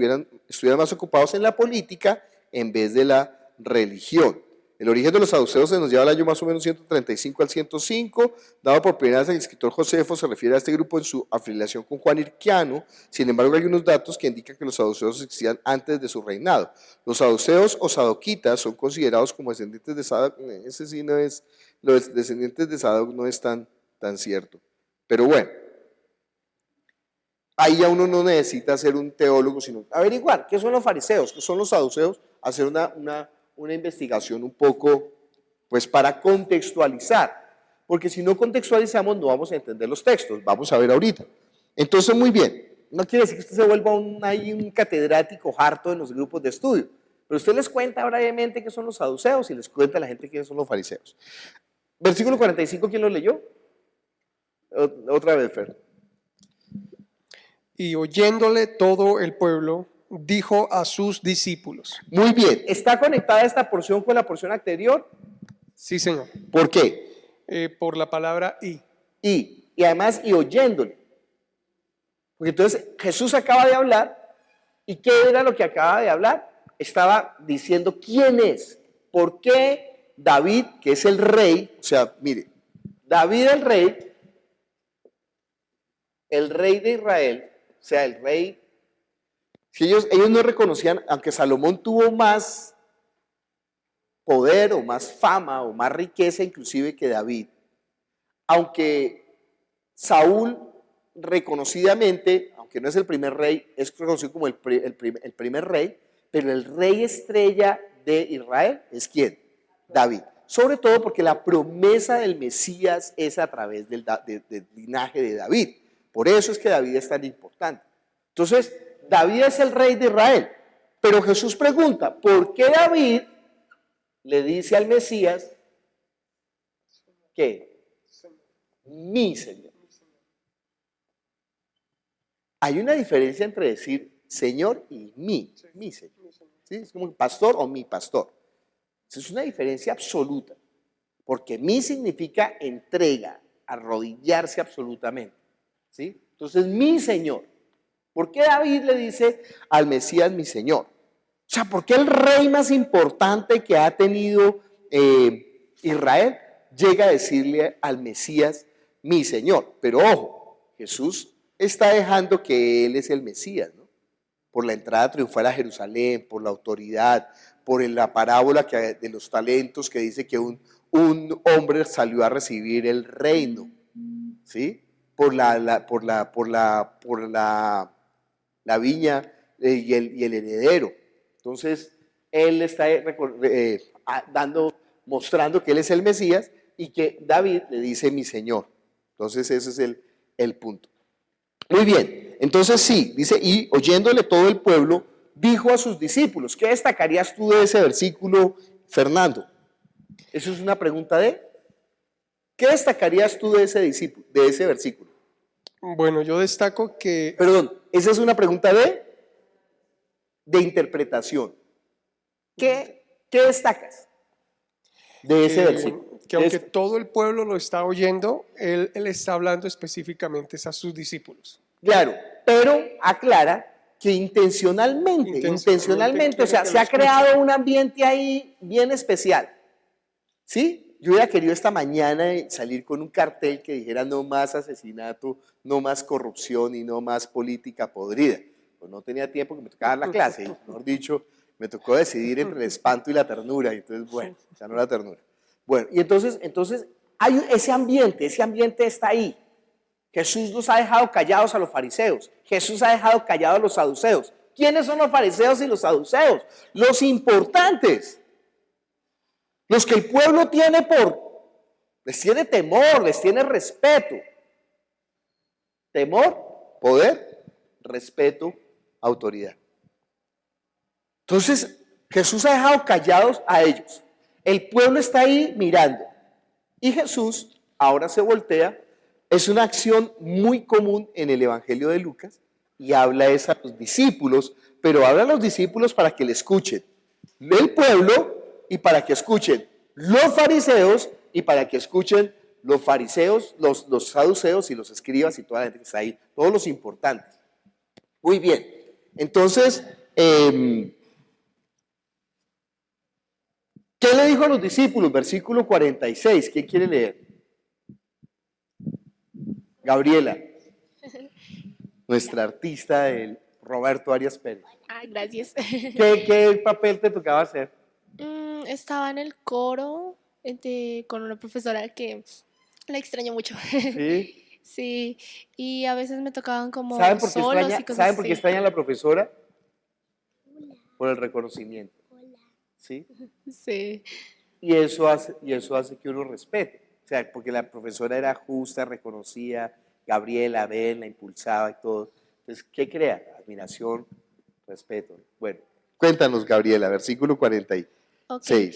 S2: estuvieran más ocupados en la política en vez de la religión. El origen de los saduceos se nos lleva al año más o menos 135 al 105, dado por primera vez el escritor Josefo se refiere a este grupo en su afiliación con Juan Hirquiano. Sin embargo, hay algunos datos que indican que los saduceos existían antes de su reinado. Los saduceos o sadoquitas son considerados como descendientes de Sadoc. Ese sí no es, los descendientes de Sadoc no es tan cierto. Pero bueno, ahí ya uno no necesita ser un teólogo, sino averiguar qué son los fariseos, qué son los saduceos, hacer una investigación un poco, pues para contextualizar, porque si no contextualizamos no vamos a entender los textos, vamos a ver ahorita. Entonces, muy bien, no quiere decir que usted se vuelva un catedrático harto en los grupos de estudio, pero usted les cuenta brevemente qué son los saduceos y les cuenta a la gente quiénes son los fariseos. Versículo 45, ¿quién lo leyó? Otra vez, Fer.
S12: Y oyéndole todo el pueblo, dijo a sus discípulos.
S2: Muy bien, ¿está conectada esta porción con la porción anterior?
S12: Sí, señor.
S2: ¿Por qué?
S12: Por la palabra y.
S2: Y además, y oyéndole. Porque entonces Jesús acaba de hablar, ¿y qué era lo que acaba de hablar? Estaba diciendo quién es, por qué David, que es el rey, o sea, mire, David el rey de Israel, o sea, el rey. Si ellos no reconocían, aunque Salomón tuvo más poder o más fama o más riqueza inclusive que David, aunque Saúl reconocidamente, aunque no es el primer rey, es reconocido como el primer rey, pero el rey estrella de Israel es ¿quién? David. Sobre todo porque la promesa del Mesías es a través del linaje de David. Por eso es que David es tan importante. Entonces, David es el rey de Israel, pero Jesús pregunta, ¿por qué David le dice al Mesías que mi Señor? Hay una diferencia entre decir Señor y mi Señor. ¿Sí? Es como pastor o mi pastor. Es una diferencia absoluta. porque mi significa entrega, arrodillarse absolutamente, ¿sí? Entonces, mi Señor. ¿Por qué David le dice al Mesías mi Señor? O sea, ¿por qué el rey más importante que ha tenido Israel llega a decirle al Mesías mi Señor? Pero ojo, Jesús está dejando que Él es el Mesías, ¿no? Por la entrada triunfal a Jerusalén, por la autoridad, por la parábola de los talentos que dice que un hombre salió a recibir el reino, ¿sí? Por la viña y el heredero. Entonces, Él está mostrando que Él es el Mesías y que David le dice mi Señor. Entonces, ese es el punto. Muy bien, entonces sí, dice, y oyéndole todo el pueblo, dijo a sus discípulos. ¿Qué destacarías tú de ese versículo, Fernando? Eso es una pregunta de, ¿qué destacarías tú de ese versículo?
S12: Bueno, yo destaco que...
S2: Perdón, esa es una pregunta de interpretación. ¿Qué destacas de ese versículo?
S12: Que aunque todo el pueblo lo está oyendo, él está hablando específicamente a sus discípulos.
S2: Claro, pero aclara que intencionalmente, o sea, se ha creado un ambiente ahí bien especial. ¿Sí? Yo hubiera querido esta mañana salir con un cartel que dijera no más asesinato, no más corrupción y no más política podrida. Pues no tenía tiempo, que me tocaba dar la clase, y, mejor dicho, me tocó decidir entre el espanto y la ternura, y entonces, bueno, ya no la ternura. Bueno, y entonces hay ese ambiente está ahí. Jesús nos ha dejado callados a los fariseos, Jesús ha dejado callados a los saduceos. ¿Quiénes son los fariseos y los saduceos? Los importantes. Los que el pueblo les tiene temor, les tiene respeto. Temor, poder, respeto, autoridad. Entonces, Jesús ha dejado callados a ellos. El pueblo está ahí mirando. Y Jesús ahora se voltea. Es una acción muy común en el Evangelio de Lucas y habla a los discípulos, pero habla a los discípulos para que le escuchen el pueblo y para que escuchen los fariseos y para que escuchen los fariseos, los saduceos y los escribas y toda la gente que está ahí, todos los importantes. Muy bien, entonces, ¿qué le dijo a los discípulos? Versículo 46, ¿quién quiere leer? Gabriela, nuestra artista, Roberto Arias Pérez.
S11: Ay, gracias.
S2: ¿Qué papel te tocaba hacer?
S11: Estaba en el coro con una profesora que la extraño mucho.
S2: ¿Sí?
S11: Sí, y a veces me tocaban como
S2: ¿Saben por qué extraña a la profesora? Por el reconocimiento. ¿Sí?
S11: Sí.
S2: Y eso hace que uno respete. O sea, porque la profesora era justa, reconocía, Gabriela, Abel, la impulsaba y todo. Entonces, ¿qué crea? Admiración, respeto. Bueno, cuéntanos, Gabriela, versículo 46.
S11: Okay.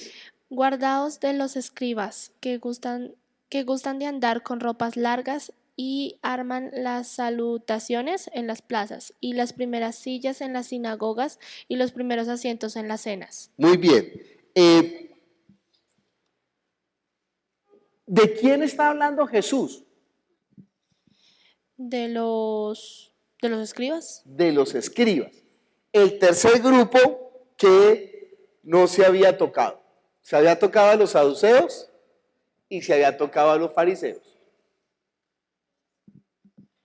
S11: Guardaos de los escribas que gustan de andar con ropas largas y arman las salutaciones en las plazas y las primeras sillas en las sinagogas y los primeros asientos en las cenas.
S2: Muy bien. ¿De quién está hablando Jesús?
S11: De los escribas.
S2: De los escribas. El tercer grupo que no se había tocado. Se había tocado a los saduceos y se había tocado a los fariseos.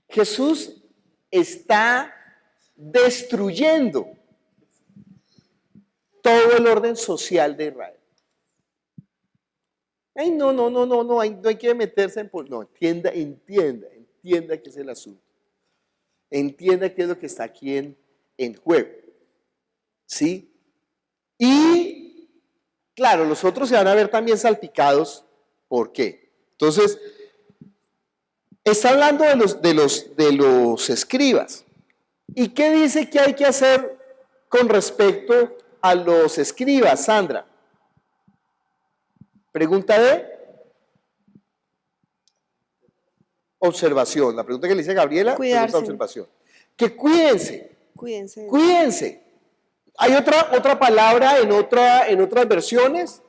S2: Jesús está destruyendo todo el orden social de Israel. Ay, no hay que meterse en... No, entienda qué es el asunto. Entienda qué es lo que está aquí en juego. ¿Sí? Y, claro, los otros se van a ver también salpicados. ¿Por qué? Entonces, está hablando de los escribas. ¿Y qué dice que hay que hacer con respecto a los escribas, Sandra? Pregunta de observación. La pregunta que le hice a Gabriela, pregunta de observación. Que cuídense. Cuídense. ¿Hay otra palabra en otras versiones?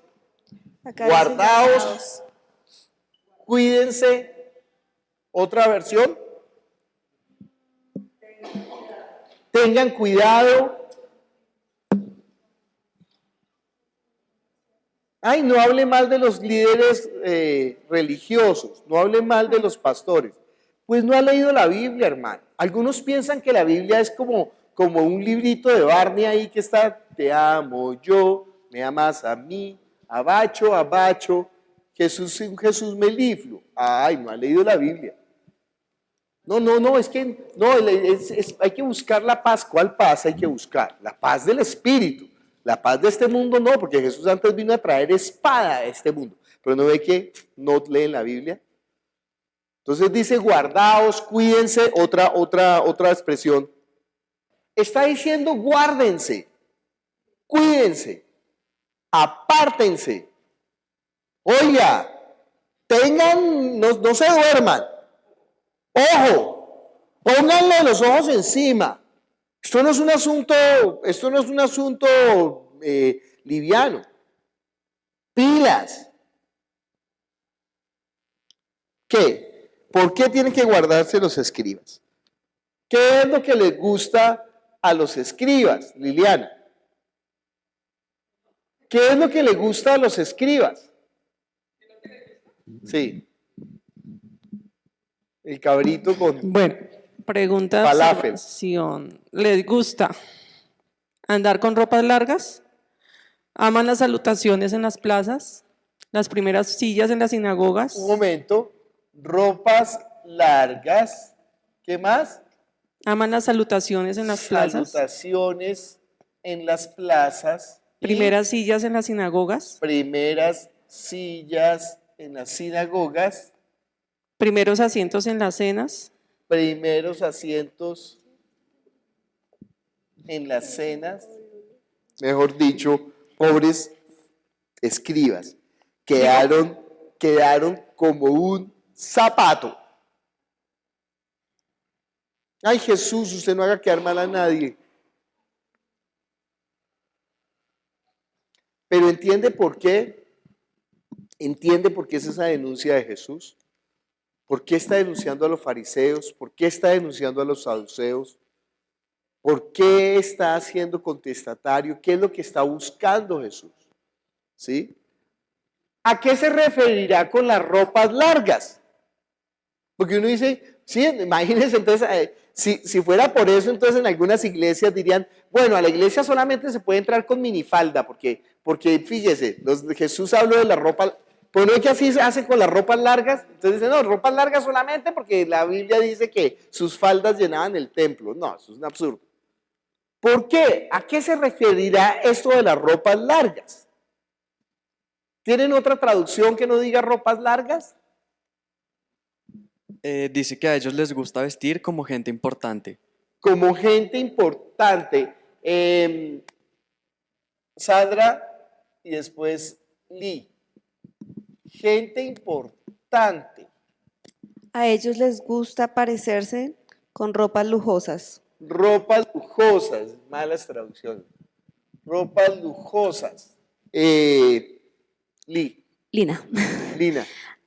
S6: Acá
S2: Guardaos Cuídense. Otra versión. Tengan cuidado. Ay, no hable mal de los líderes religiosos, no hable mal de los pastores. Pues no ha leído la Biblia, hermano. Algunos piensan que la Biblia es como un librito de Barney ahí que está, te amo yo, me amas a mí, abacho, abacho, Jesús melifluo. Ay, no ha leído la Biblia. No, es que no, hay que buscar la paz. ¿Cuál paz hay que buscar? La paz del Espíritu. La paz de este mundo no, porque Jesús antes vino a traer espada a este mundo. Pero no ve que no leen la Biblia. Entonces dice, guardaos, cuídense, otra expresión. Está diciendo, guárdense, cuídense, apártense. Oiga, no se duerman. Ojo, pónganle los ojos encima. Esto no es un asunto liviano. Pilas. ¿Qué? ¿Por qué tienen que guardarse los escribas? ¿Qué es lo que les gusta a los escribas, Liliana? ¿Qué es lo que le gusta a los escribas? Sí. El cabrito con...
S3: Bueno, pregunta de
S2: falafel.
S3: observación. ¿Les gusta andar con ropas largas? ¿Aman las salutaciones en las plazas? ¿Las primeras sillas en las sinagogas?
S2: Un momento. Ropas largas. ¿Qué más?
S3: ¿Aman las salutaciones en las plazas?
S2: Salutaciones en las plazas.
S3: ¿Primeras sillas en las sinagogas?
S2: Primeras sillas en las sinagogas.
S3: ¿Primeros asientos en las cenas?
S2: Primeros asientos en las cenas. Mejor dicho, pobres escribas. Quedaron como un zapato. Ay, Jesús, usted no haga quedar mal a nadie. Pero ¿entiende por qué? ¿Entiende por qué es esa denuncia de Jesús? ¿Por qué está denunciando a los fariseos? ¿Por qué está denunciando a los saduceos? ¿Por qué está haciendo contestatario? ¿Qué es lo que está buscando Jesús? ¿Sí? ¿A qué se referirá con las ropas largas? Porque uno dice, sí, imagínense entonces, si fuera por eso, entonces en algunas iglesias dirían, bueno, a la iglesia solamente se puede entrar con minifalda, porque fíjese, Jesús habló de la ropa, pues no es que así se hace con las ropas largas, entonces dicen, no, ropas largas solamente porque la Biblia dice que sus faldas llenaban el templo. No, eso es un absurdo. ¿Por qué? ¿A qué se referirá esto de las ropas largas? ¿Tienen otra traducción que no diga ropas largas?
S4: Dice que a ellos les gusta vestir como gente importante.
S2: Como gente importante. Sandra y después Lee. Gente importante.
S6: A ellos les gusta parecerse con ropas lujosas.
S2: Ropas lujosas, malas traducciones. Ropas lujosas.
S8: Lina.
S2: Lina.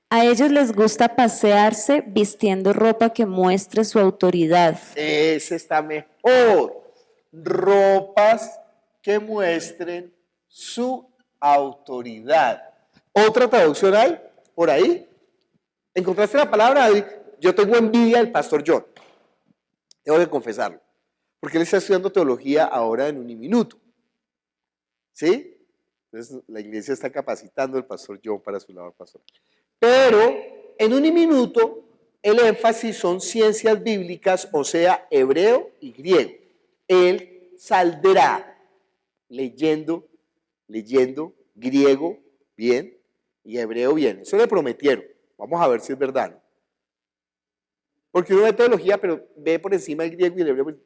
S8: A ellos les gusta pasearse vistiendo ropa que muestre su autoridad.
S2: Ese está mejor. Ropas que muestren su autoridad. ¿Otra traducción hay por ahí? ¿Encontraste la palabra? Yo tengo envidia del pastor John. Tengo que confesarlo. Porque él está estudiando teología ahora en Uniminuto. ¿Sí? Entonces la iglesia está capacitando al pastor John para su labor pastoral. Pero en Uniminuto el énfasis son ciencias bíblicas, o sea, hebreo y griego. Él saldrá leyendo griego bien y hebreo bien. Eso le prometieron. Vamos a ver si es verdad, ¿no? Porque uno ve teología, pero ve por encima el griego y el hebreo.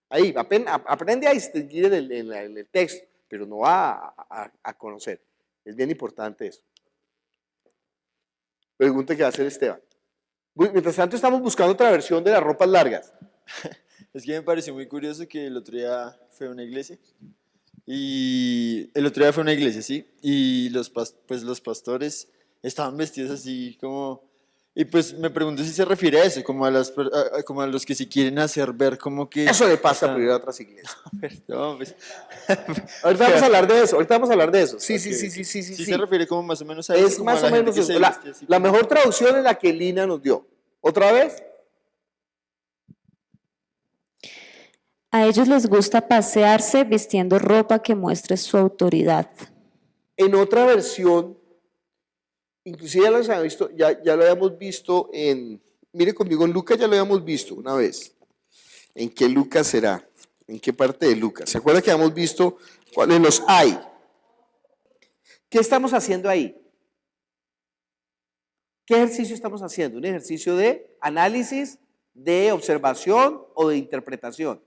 S2: Ahí, aprende a distinguir el texto, pero no va a conocer. Es bien importante eso. Pregunta que va a hacer Esteban. Mientras tanto, estamos buscando otra versión de las ropas largas.
S9: Es que me pareció muy curioso que el otro día fue a una iglesia. Y el otro día fue a una iglesia, ¿sí? Y los pastores estaban vestidos así como... Y pues me pregunto si se refiere a eso, como como a los que se quieren hacer ver como que...
S2: Eso le pasa
S9: están-
S2: por ir a otras iglesias.
S9: Perdón, pues.
S2: Ahorita vamos a hablar de eso, ahorita vamos a hablar de eso. Sí,
S9: Ok.
S2: sí, sí, sí, sí,
S9: Sí
S2: sí.
S9: se refiere como más o menos a eso,
S2: Es
S9: como a
S2: más
S9: la
S2: o
S9: gente
S2: menos
S9: que
S2: eso.
S9: se viste así
S2: La
S9: como-
S2: mejor traducción es la que Lina nos dio. ¿Otra vez?
S8: A ellos les gusta pasearse vistiendo ropa que muestre su autoridad.
S2: En otra versión, inclusive ya lo habíamos visto mire conmigo, en Lucas ya lo habíamos visto una vez. ¿En qué Lucas será? ¿En qué parte de Lucas? ¿Se acuerda que habíamos visto cuáles los hay? ¿Qué estamos haciendo ahí? ¿Qué ejercicio estamos haciendo? ¿Un ejercicio de análisis, de observación o de interpretación?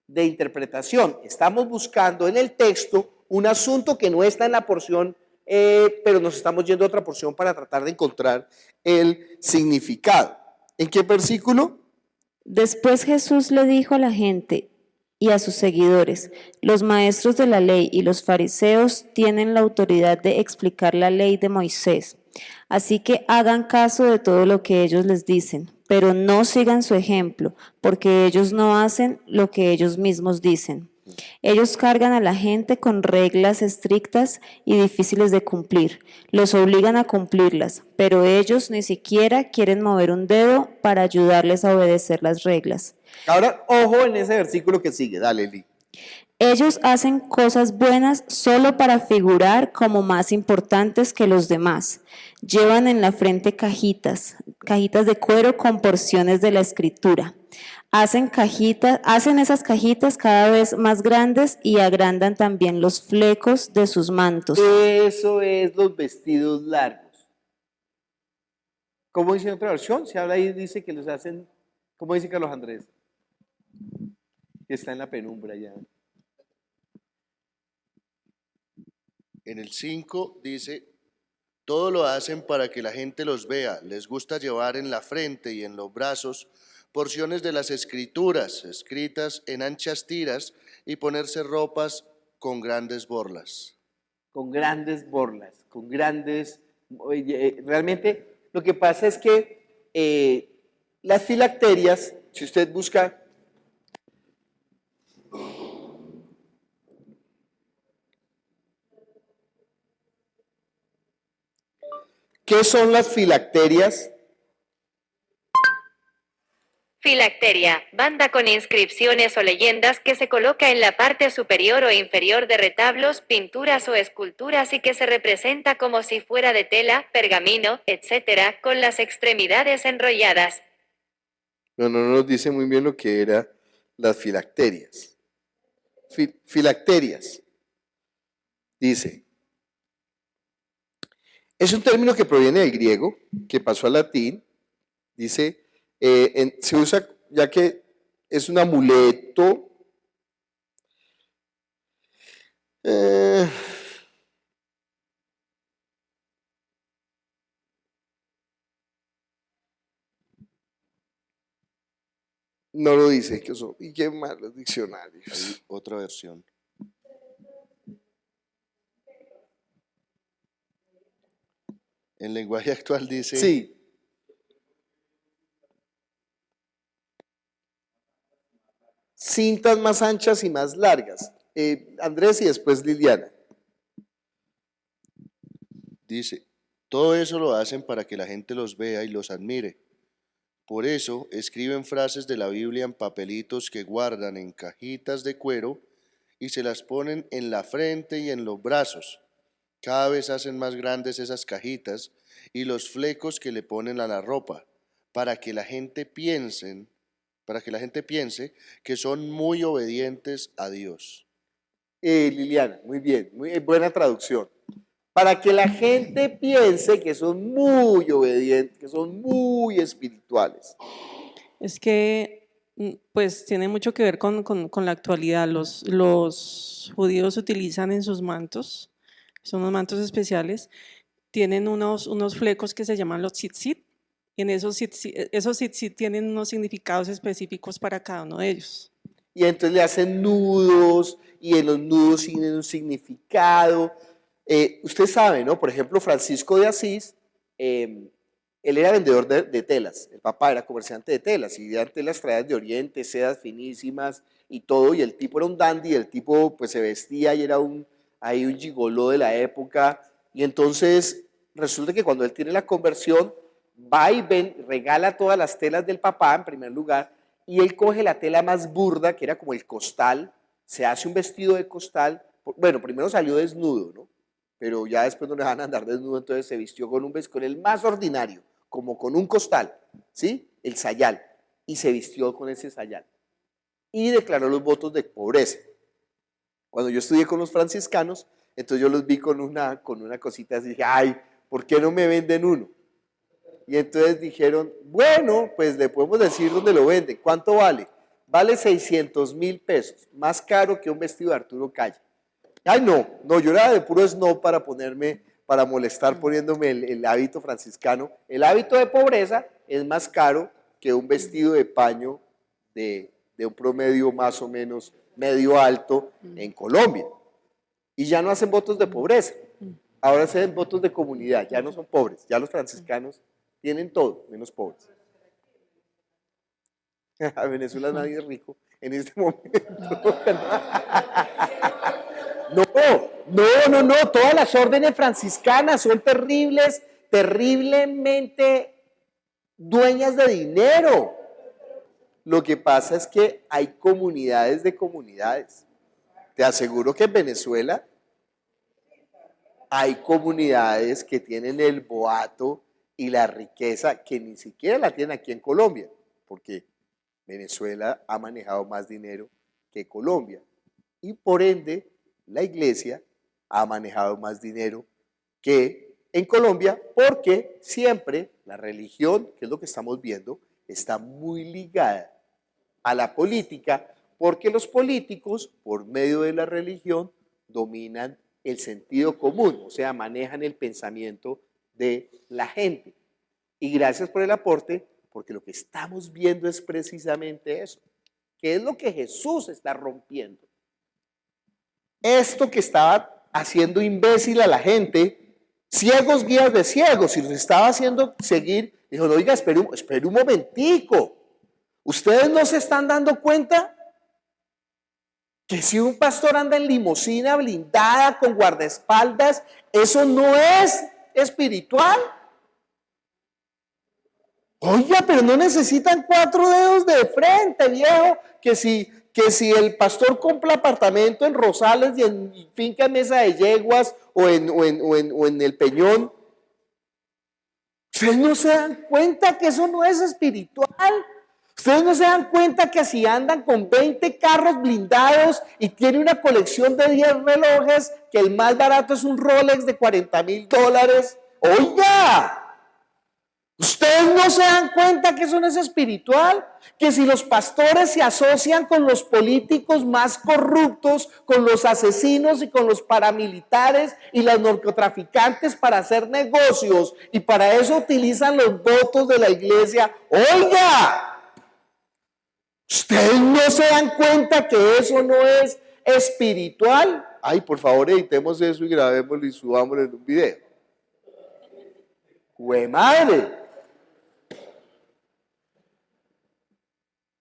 S2: De interpretación. Estamos buscando en el texto un asunto que no está en la porción, pero nos estamos yendo a otra porción para tratar de encontrar el significado. ¿En qué versículo?
S8: Después Jesús le dijo a la gente y a sus seguidores: los maestros de la ley y los fariseos tienen la autoridad de explicar la ley de Moisés. Así que hagan caso de todo lo que ellos les dicen, pero no sigan su ejemplo, porque ellos no hacen lo que ellos mismos dicen. Ellos cargan a la gente con reglas estrictas y difíciles de cumplir. Los obligan a cumplirlas, pero ellos ni siquiera quieren mover un dedo para ayudarles a obedecer las reglas.
S2: Ahora, ojo en ese versículo que sigue. Dale, Eli.
S8: Ellos hacen cosas buenas solo para figurar como más importantes que los demás. Llevan en la frente cajitas de cuero con porciones de la escritura. Hacen esas cajitas cada vez más grandes y agrandan también los flecos de sus mantos.
S2: Eso es los vestidos largos. ¿Cómo dice en otra versión? Se habla ahí, dice que los hacen, ¿cómo dice Carlos Andrés? Que está en la penumbra ya.
S16: En el 5 dice, todo lo hacen para que la gente los vea. Les gusta llevar en la frente y en los brazos porciones de las escrituras escritas en anchas tiras y ponerse ropas con grandes borlas.
S2: Con grandes borlas, con grandes... realmente lo que pasa es que las filacterias, si usted busca... ¿Qué son las filacterias?
S15: Filacteria, banda con inscripciones o leyendas que se coloca en la parte superior o inferior de retablos, pinturas o esculturas y que se representa como si fuera de tela, pergamino, etc., con las extremidades enrolladas.
S2: No nos dice muy bien lo que eran las filacterias. Filacterias. Dice, es un término que proviene del griego, que pasó al latín. Dice, se usa ya que es un amuleto. No lo dice, y qué malos diccionarios.
S16: Hay otra versión. En lenguaje actual dice...
S2: Sí. Cintas más anchas y más largas. Andrés y después Liliana.
S16: Dice, todo eso lo hacen para que la gente los vea y los admire. Por eso escriben frases de la Biblia en papelitos que guardan en cajitas de cuero y se las ponen en la frente y en los brazos. Cada vez hacen más grandes esas cajitas y los flecos que le ponen a la ropa, para que la gente piense que son muy obedientes a Dios.
S2: Liliana, muy bien, muy buena traducción. Para que la gente piense que son muy obedientes, que son muy espirituales.
S3: Es que pues tiene mucho que ver con la actualidad. Los judíos utilizan en sus mantos, son unos mantos especiales, tienen unos flecos que se llaman los tzitzit, y en esos tzitzit tienen unos significados específicos para cada uno de ellos.
S2: Y entonces le hacen nudos, y en los nudos tienen un significado. Usted sabe, ¿no? Por ejemplo, Francisco de Asís, él era vendedor de telas. El papá era comerciante de telas y eran telas traídas de Oriente, sedas finísimas y todo. Y el tipo era un dandy, el tipo pues se vestía y era un gigoló de la época. Y entonces resulta que cuando él tiene la conversión, va y regala todas las telas del papá en primer lugar. Y él coge la tela más burda, que era como el costal, se hace un vestido de costal. Bueno, primero salió desnudo, ¿no? Pero ya después no le van a andar desnudo, entonces se vistió con el más ordinario, como con un costal, ¿sí? El sayal, y se vistió con ese sayal. Y declaró los votos de pobreza. Cuando yo estudié con los franciscanos, entonces yo los vi con una cosita así, dije, ay, ¿por qué no me venden uno? Y entonces dijeron, bueno, pues le podemos decir dónde lo venden. ¿Cuánto vale? Vale 600,000 pesos, más caro que un vestido de Arturo Calle. Ay, no, yo era de puro snob para molestar poniéndome el hábito franciscano. El hábito de pobreza es más caro que un vestido de paño de un promedio más o menos medio alto en Colombia. Y ya no hacen votos de pobreza, ahora hacen votos de comunidad, ya no son pobres, ya los franciscanos tienen todo, menos pobres. A Venezuela nadie es rico en este momento. No, todas las órdenes franciscanas son terriblemente dueñas de dinero. Lo que pasa es que hay comunidades de comunidades. Te aseguro que en Venezuela hay comunidades que tienen el boato y la riqueza que ni siquiera la tienen aquí en Colombia, porque Venezuela ha manejado más dinero que Colombia. Y por ende, la iglesia ha manejado más dinero que en Colombia, porque siempre la religión, que es lo que estamos viendo, está muy ligada a la política, porque los políticos, por medio de la religión, dominan el sentido común, o sea, manejan el pensamiento de la gente. Y gracias por el aporte, porque lo que estamos viendo es precisamente eso, que es lo que Jesús está rompiendo. Esto que estaba haciendo imbécil a la gente, ciegos guías de ciegos, y los estaba haciendo seguir, dijo, oiga, espere un momentico, ¿ustedes no se están dando cuenta que si un pastor anda en limusina blindada con guardaespaldas, eso no es espiritual? Oiga, pero no necesitan 4 dedos de frente, viejo, que si el pastor compra apartamento en Rosales y en finca Mesa de Yeguas o en El Peñón, ¿ustedes no se dan cuenta que eso no es espiritual? ¿Ustedes no se dan cuenta que si andan con 20 carros blindados y tiene una colección de 10 relojes, que el más barato es un Rolex de $40,000? Oiga, ¿ustedes no se dan cuenta que eso no es espiritual? Que si los pastores se asocian con los políticos más corruptos, con los asesinos y con los paramilitares y los narcotraficantes para hacer negocios, y para eso utilizan los votos de la iglesia, oiga, ¿ustedes no se dan cuenta que eso no es espiritual? Ay, por favor, editemos eso y grabémoslo y subámoslo en un video. ¡Jue madre!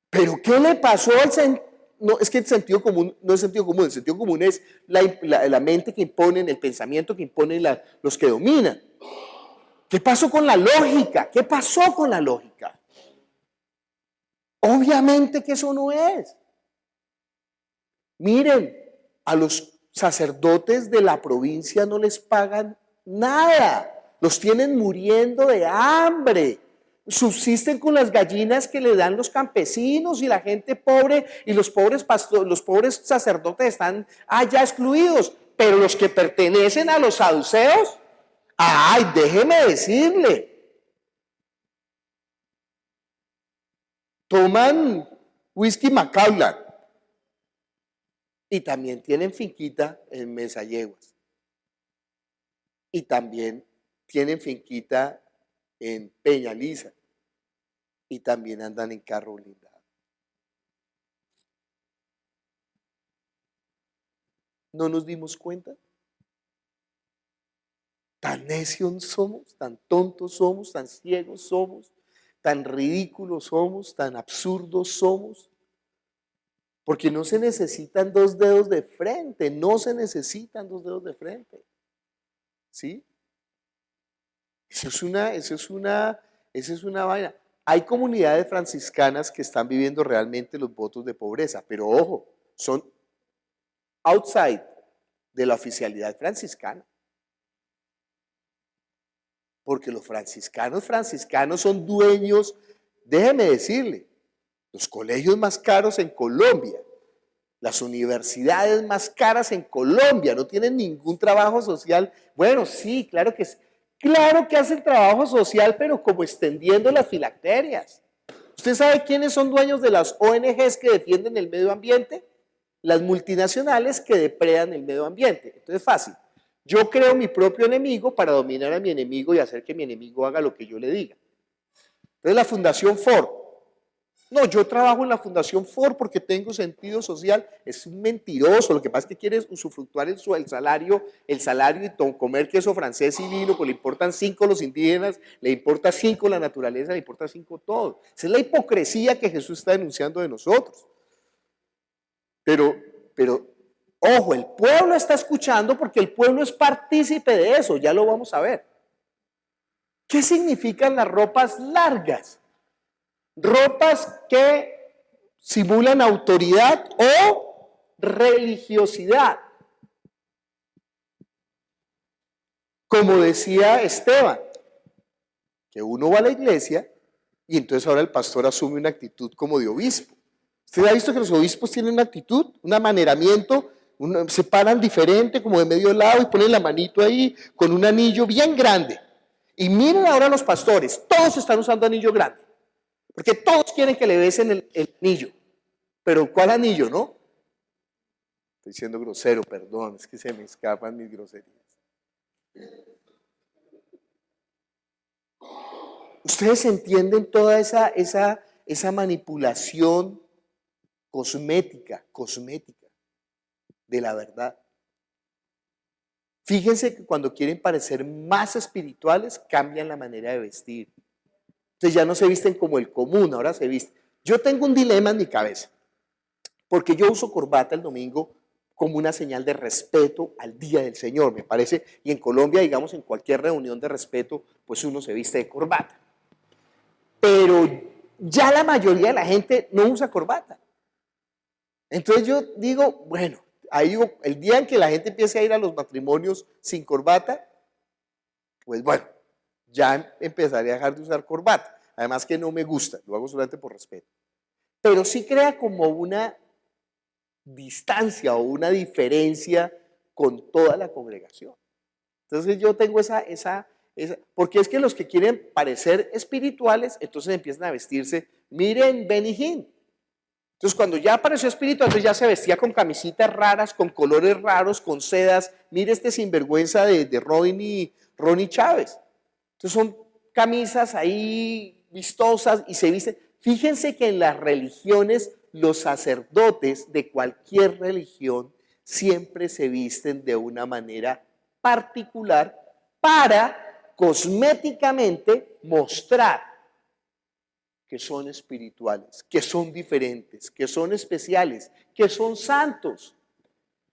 S2: ¿Pero qué le pasó al sentido? No, es que el sentido común no es sentido común, el sentido común es la mente que imponen, el pensamiento que imponen los que dominan. ¿Qué pasó con la lógica? ¿Qué pasó con la lógica? Obviamente que eso no es. Miren, a los sacerdotes de la provincia no les pagan nada, los tienen muriendo de hambre. Subsisten con las gallinas que le dan los campesinos y la gente pobre, y los pobres sacerdotes están allá excluidos, pero los que pertenecen a los saduceos, ay, déjeme decirle, toman whisky Macallan y también tienen finquita en Mesa Yeguas y también tienen finquita en Peñaliza y también andan en carro blindado. ¿No nos dimos cuenta? Tan necios somos, tan tontos somos, tan ciegos somos, tan ridículos somos, tan absurdos somos. Porque no se necesitan dos dedos de frente, no se necesitan dos dedos de frente. ¿Sí? Eso es una vaina. Hay comunidades franciscanas que están viviendo realmente los votos de pobreza, pero ojo, son outside de la oficialidad franciscana. Porque los franciscanos son dueños, déjeme decirle, los colegios más caros en Colombia, las universidades más caras en Colombia, no tienen ningún trabajo social. Bueno, sí, claro que hacen trabajo social, pero como extendiendo las filacterias. ¿Usted sabe quiénes son dueños de las ONGs que defienden el medio ambiente? Las multinacionales que depredan el medio ambiente. Entonces, fácil. Yo creo mi propio enemigo para dominar a mi enemigo y hacer que mi enemigo haga lo que yo le diga. Entonces, la Fundación Ford. No, yo trabajo en la Fundación Ford porque tengo sentido social. Es un mentiroso. Lo que pasa es que quiere usufructuar el salario y comer queso francés y vino, pues le importan 5 los indígenas, le importa 5 la naturaleza, le importa 5 todo. Esa es la hipocresía que Jesús está denunciando de nosotros. Pero, ojo, el pueblo está escuchando porque el pueblo es partícipe de eso, ya lo vamos a ver. ¿Qué significan las ropas largas? Ropas que simulan autoridad o religiosidad. Como decía Esteban, que uno va a la iglesia y entonces ahora el pastor asume una actitud como de obispo. ¿Usted ha visto que los obispos tienen una actitud, un amaneramiento? Se paran diferente, como de medio lado y ponen la manito ahí con un anillo bien grande. Y miren ahora los pastores, todos están usando anillo grande. Porque todos quieren que le besen el anillo. Pero ¿cuál anillo, no? Estoy siendo grosero, perdón, es que se me escapan mis groserías. ¿Ustedes entienden toda esa manipulación cosmética de la verdad? Fíjense que cuando quieren parecer más espirituales, cambian la manera de vestir. Entonces ya no se visten como el común, ahora se visten. Yo tengo un dilema en mi cabeza, porque yo uso corbata el domingo como una señal de respeto al Día del Señor, me parece, y en Colombia, digamos, en cualquier reunión de respeto, pues uno se viste de corbata. Pero ya la mayoría de la gente no usa corbata. Entonces yo digo, bueno, ahí digo, el día en que la gente empiece a ir a los matrimonios sin corbata, pues bueno, ya empezaré a dejar de usar corbata. Además que no me gusta, lo hago solamente por respeto. Pero sí crea como una distancia o una diferencia con toda la congregación. Entonces yo tengo porque es que los que quieren parecer espirituales, entonces empiezan a vestirse, miren Benny Hinn. Entonces cuando ya apareció espiritual, entonces ya se vestía con camisitas raras, con colores raros, con sedas. Mire este sinvergüenza de Ronnie Chávez. Entonces son camisas ahí vistosas y se visten. Fíjense que en las religiones los sacerdotes de cualquier religión siempre se visten de una manera particular para cosméticamente mostrar que son espirituales, que son diferentes, que son especiales, que son santos.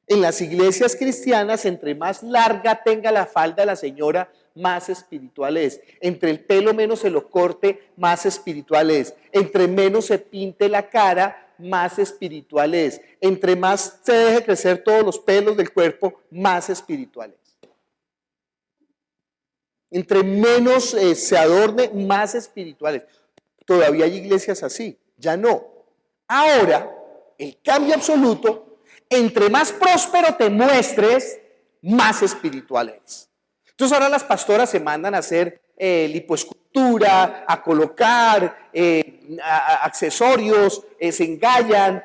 S2: En las iglesias cristianas, entre más larga tenga la falda la señora, más espiritual es. Entre el pelo menos se lo corte, más espiritual es. Entre menos se pinte la cara, más espiritual es. Entre más se deje crecer todos los pelos del cuerpo, más espiritual es. Entre menos se adorne, más espiritual es. Todavía hay iglesias así, ya no. Ahora, el cambio absoluto, entre más próspero te muestres, más espiritual eres. Entonces ahora las pastoras se mandan a hacer lipoescultura, a colocar accesorios, se engallan,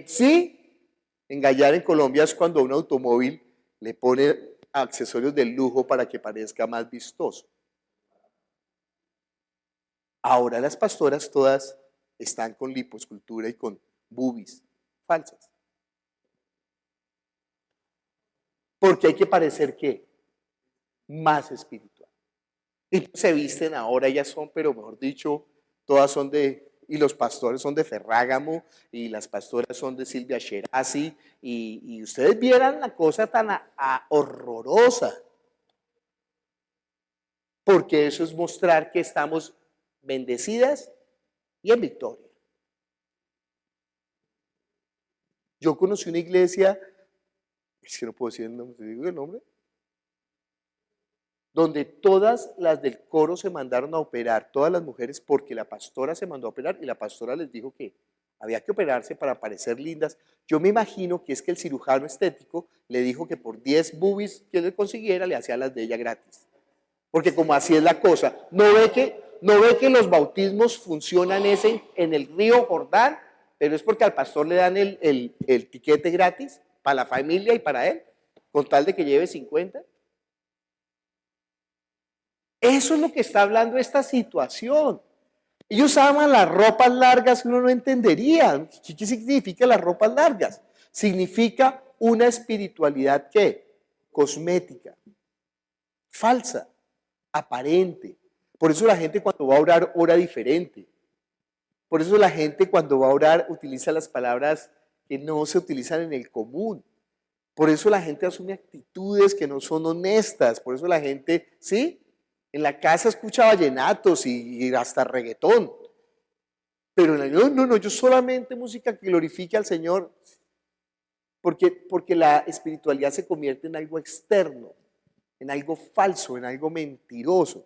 S2: ¿sí? Engallar en Colombia es cuando a un automóvil le pone accesorios de lujo para que parezca más vistoso. Ahora las pastoras todas están con lipoescultura y con boobies falsas. Porque hay que parecer ¿qué? más espiritual. Y se visten ahora, ellas son, pero mejor dicho, todas son y los pastores son de Ferrágamo, y las pastoras son de Silvia Sherazi, y ustedes vieran la cosa tan horrorosa, porque eso es mostrar que estamos bendecidas y en victoria. Yo conocí una iglesia, es que no puedo decir el nombre, ¿te digo el nombre? Donde todas las del coro se mandaron a operar, todas las mujeres, porque la pastora se mandó a operar y la pastora les dijo que había que operarse para parecer lindas. Yo me imagino que es que el cirujano estético le dijo que por 10 boobies que le consiguiera, le hacía las de ella gratis. Porque como así es la cosa, ¿no ve que los bautismos funcionan en el río Jordán? Pero es porque al pastor le dan el tiquete gratis para la familia y para él, con tal de que lleve 50. Eso es lo que está hablando esta situación. Ellos aman las ropas largas, uno no entendería. ¿Qué significa las ropas largas? Significa una espiritualidad, ¿qué? Cosmética, falsa, aparente. Por eso la gente cuando va a orar, ora diferente. Por eso la gente cuando va a orar utiliza las palabras que no se utilizan en el común. Por eso la gente asume actitudes que no son honestas. Por eso la gente, ¿sí? En la casa escucha vallenatos y hasta reggaetón. Pero no, yo solamente música que glorifique al Señor. Porque la espiritualidad se convierte en algo externo, en algo falso, en algo mentiroso.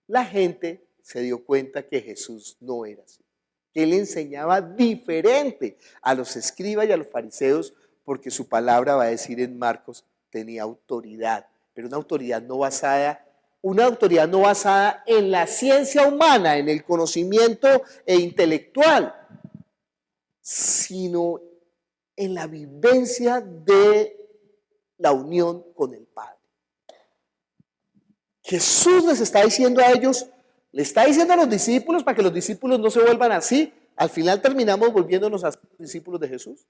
S2: La gente se dio cuenta que Jesús no era así. Que Él enseñaba diferente a los escribas y a los fariseos, porque su palabra, va a decir en Marcos, tenía autoridad. Pero una autoridad no basada en la ciencia humana, en el conocimiento intelectual, sino en la vivencia de la unión con el Padre. Jesús les está diciendo a ellos, le está diciendo a los discípulos para que los discípulos no se vuelvan así. Al final terminamos volviéndonos a ser discípulos de Jesús.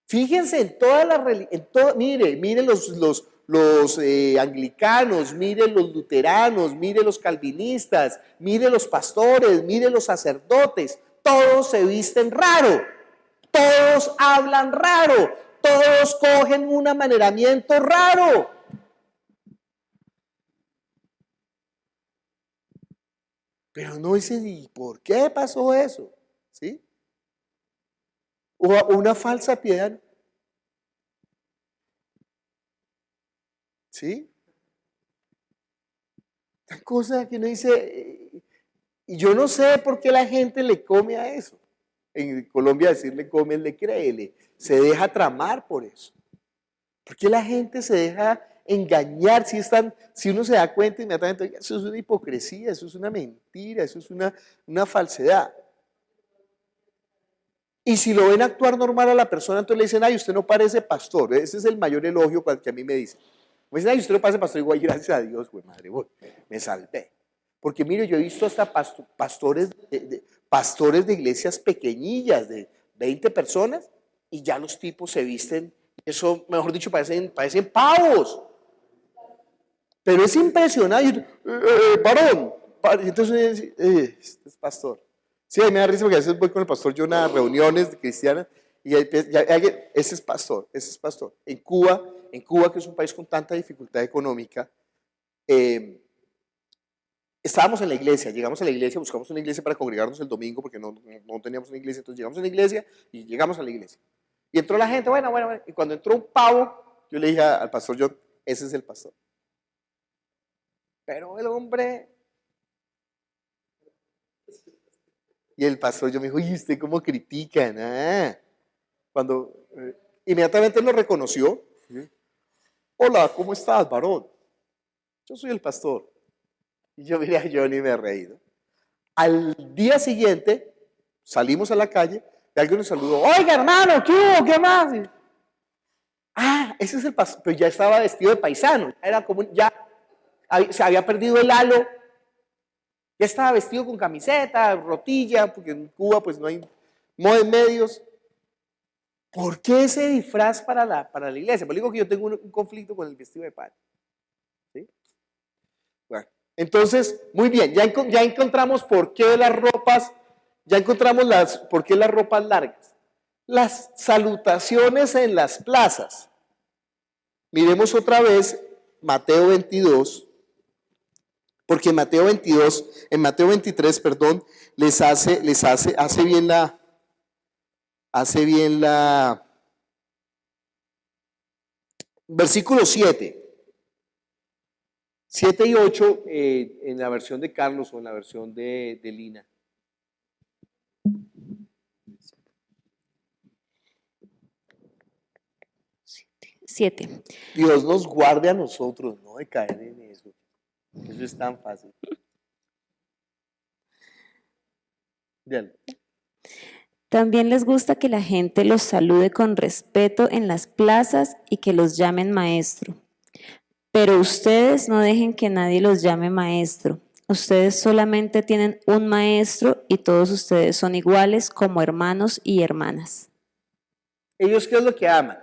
S2: Fíjense en todas las religiones, miren los anglicanos, miren los luteranos, miren los calvinistas, miren los pastores, miren los sacerdotes, todos se visten raro, todos hablan raro, todos cogen un amaneramiento raro. Pero no dicen, ¿y por qué pasó eso? ¿Sí? O una falsa piedad. ¿Sí? Una cosa que uno dice, y yo no sé por qué la gente le come a eso. En Colombia decirle come, le cree, se deja tramar por eso. ¿Por qué la gente se deja engañar? Si uno se da cuenta inmediatamente, oiga, eso es una hipocresía, eso es una mentira, eso es una falsedad. Y si lo ven actuar normal a la persona, entonces le dicen, ay, usted no parece pastor. Ese es el mayor elogio que a mí me dicen. Me dicen, ay, usted no parece pastor. Digo, ay, gracias a Dios, güey, madre, me salvé. Porque mire, yo he visto hasta pastores de iglesias pequeñillas, de 20 personas, y ya los tipos se visten, eso, mejor dicho, parecen pavos. Pero es impresionante. Varón. Entonces, este es pastor. Sí, me da risa porque a veces voy con el pastor yo a reuniones cristianas y ese es pastor, ese es pastor. En Cuba, que es un país con tanta dificultad económica, estábamos en la iglesia, llegamos a la iglesia, buscamos una iglesia para congregarnos el domingo porque no teníamos una iglesia, entonces llegamos a la iglesia y llegamos a la iglesia. Y entró la gente, bueno, y cuando entró un pavo, yo le dije al pastor John, ese es el pastor. Pero el hombre... Y el pastor yo me dijo, ¿y usted cómo critican? Cuando inmediatamente lo reconoció. ¿Sí? Hola, ¿cómo estás, varón? Yo soy el pastor. Y yo miré a Johnny y me he reído. Al día siguiente salimos a la calle y alguien nos saludó. Oiga, hermano, ¿qué hubo? ¿Qué más? Ese es el pastor. Pero ya estaba vestido de paisano. Era como, ya se había perdido el halo. Ya estaba vestido con camiseta, rotilla, porque en Cuba pues no hay medios. ¿Por qué ese disfraz para la iglesia? Pues digo que yo tengo un conflicto con el vestido de padre. ¿Sí? Bueno, entonces, muy bien, ya encontramos por qué las ropas, por qué las ropas largas. Las salutaciones en las plazas. Miremos otra vez Mateo 22, porque en Mateo 23, perdón, hace bien la versículo 7 y 8 en la versión de Carlos o en la versión de Lina.
S8: 7.
S2: Dios nos guarde a nosotros, no de caer en eso. Eso es tan fácil. Bien.
S8: También les gusta que la gente los salude con respeto en las plazas y que los llamen maestro. Pero ustedes no dejen que nadie los llame maestro. Ustedes solamente tienen un maestro y todos ustedes son iguales como hermanos y hermanas.
S2: ¿Ellos qué es lo que aman?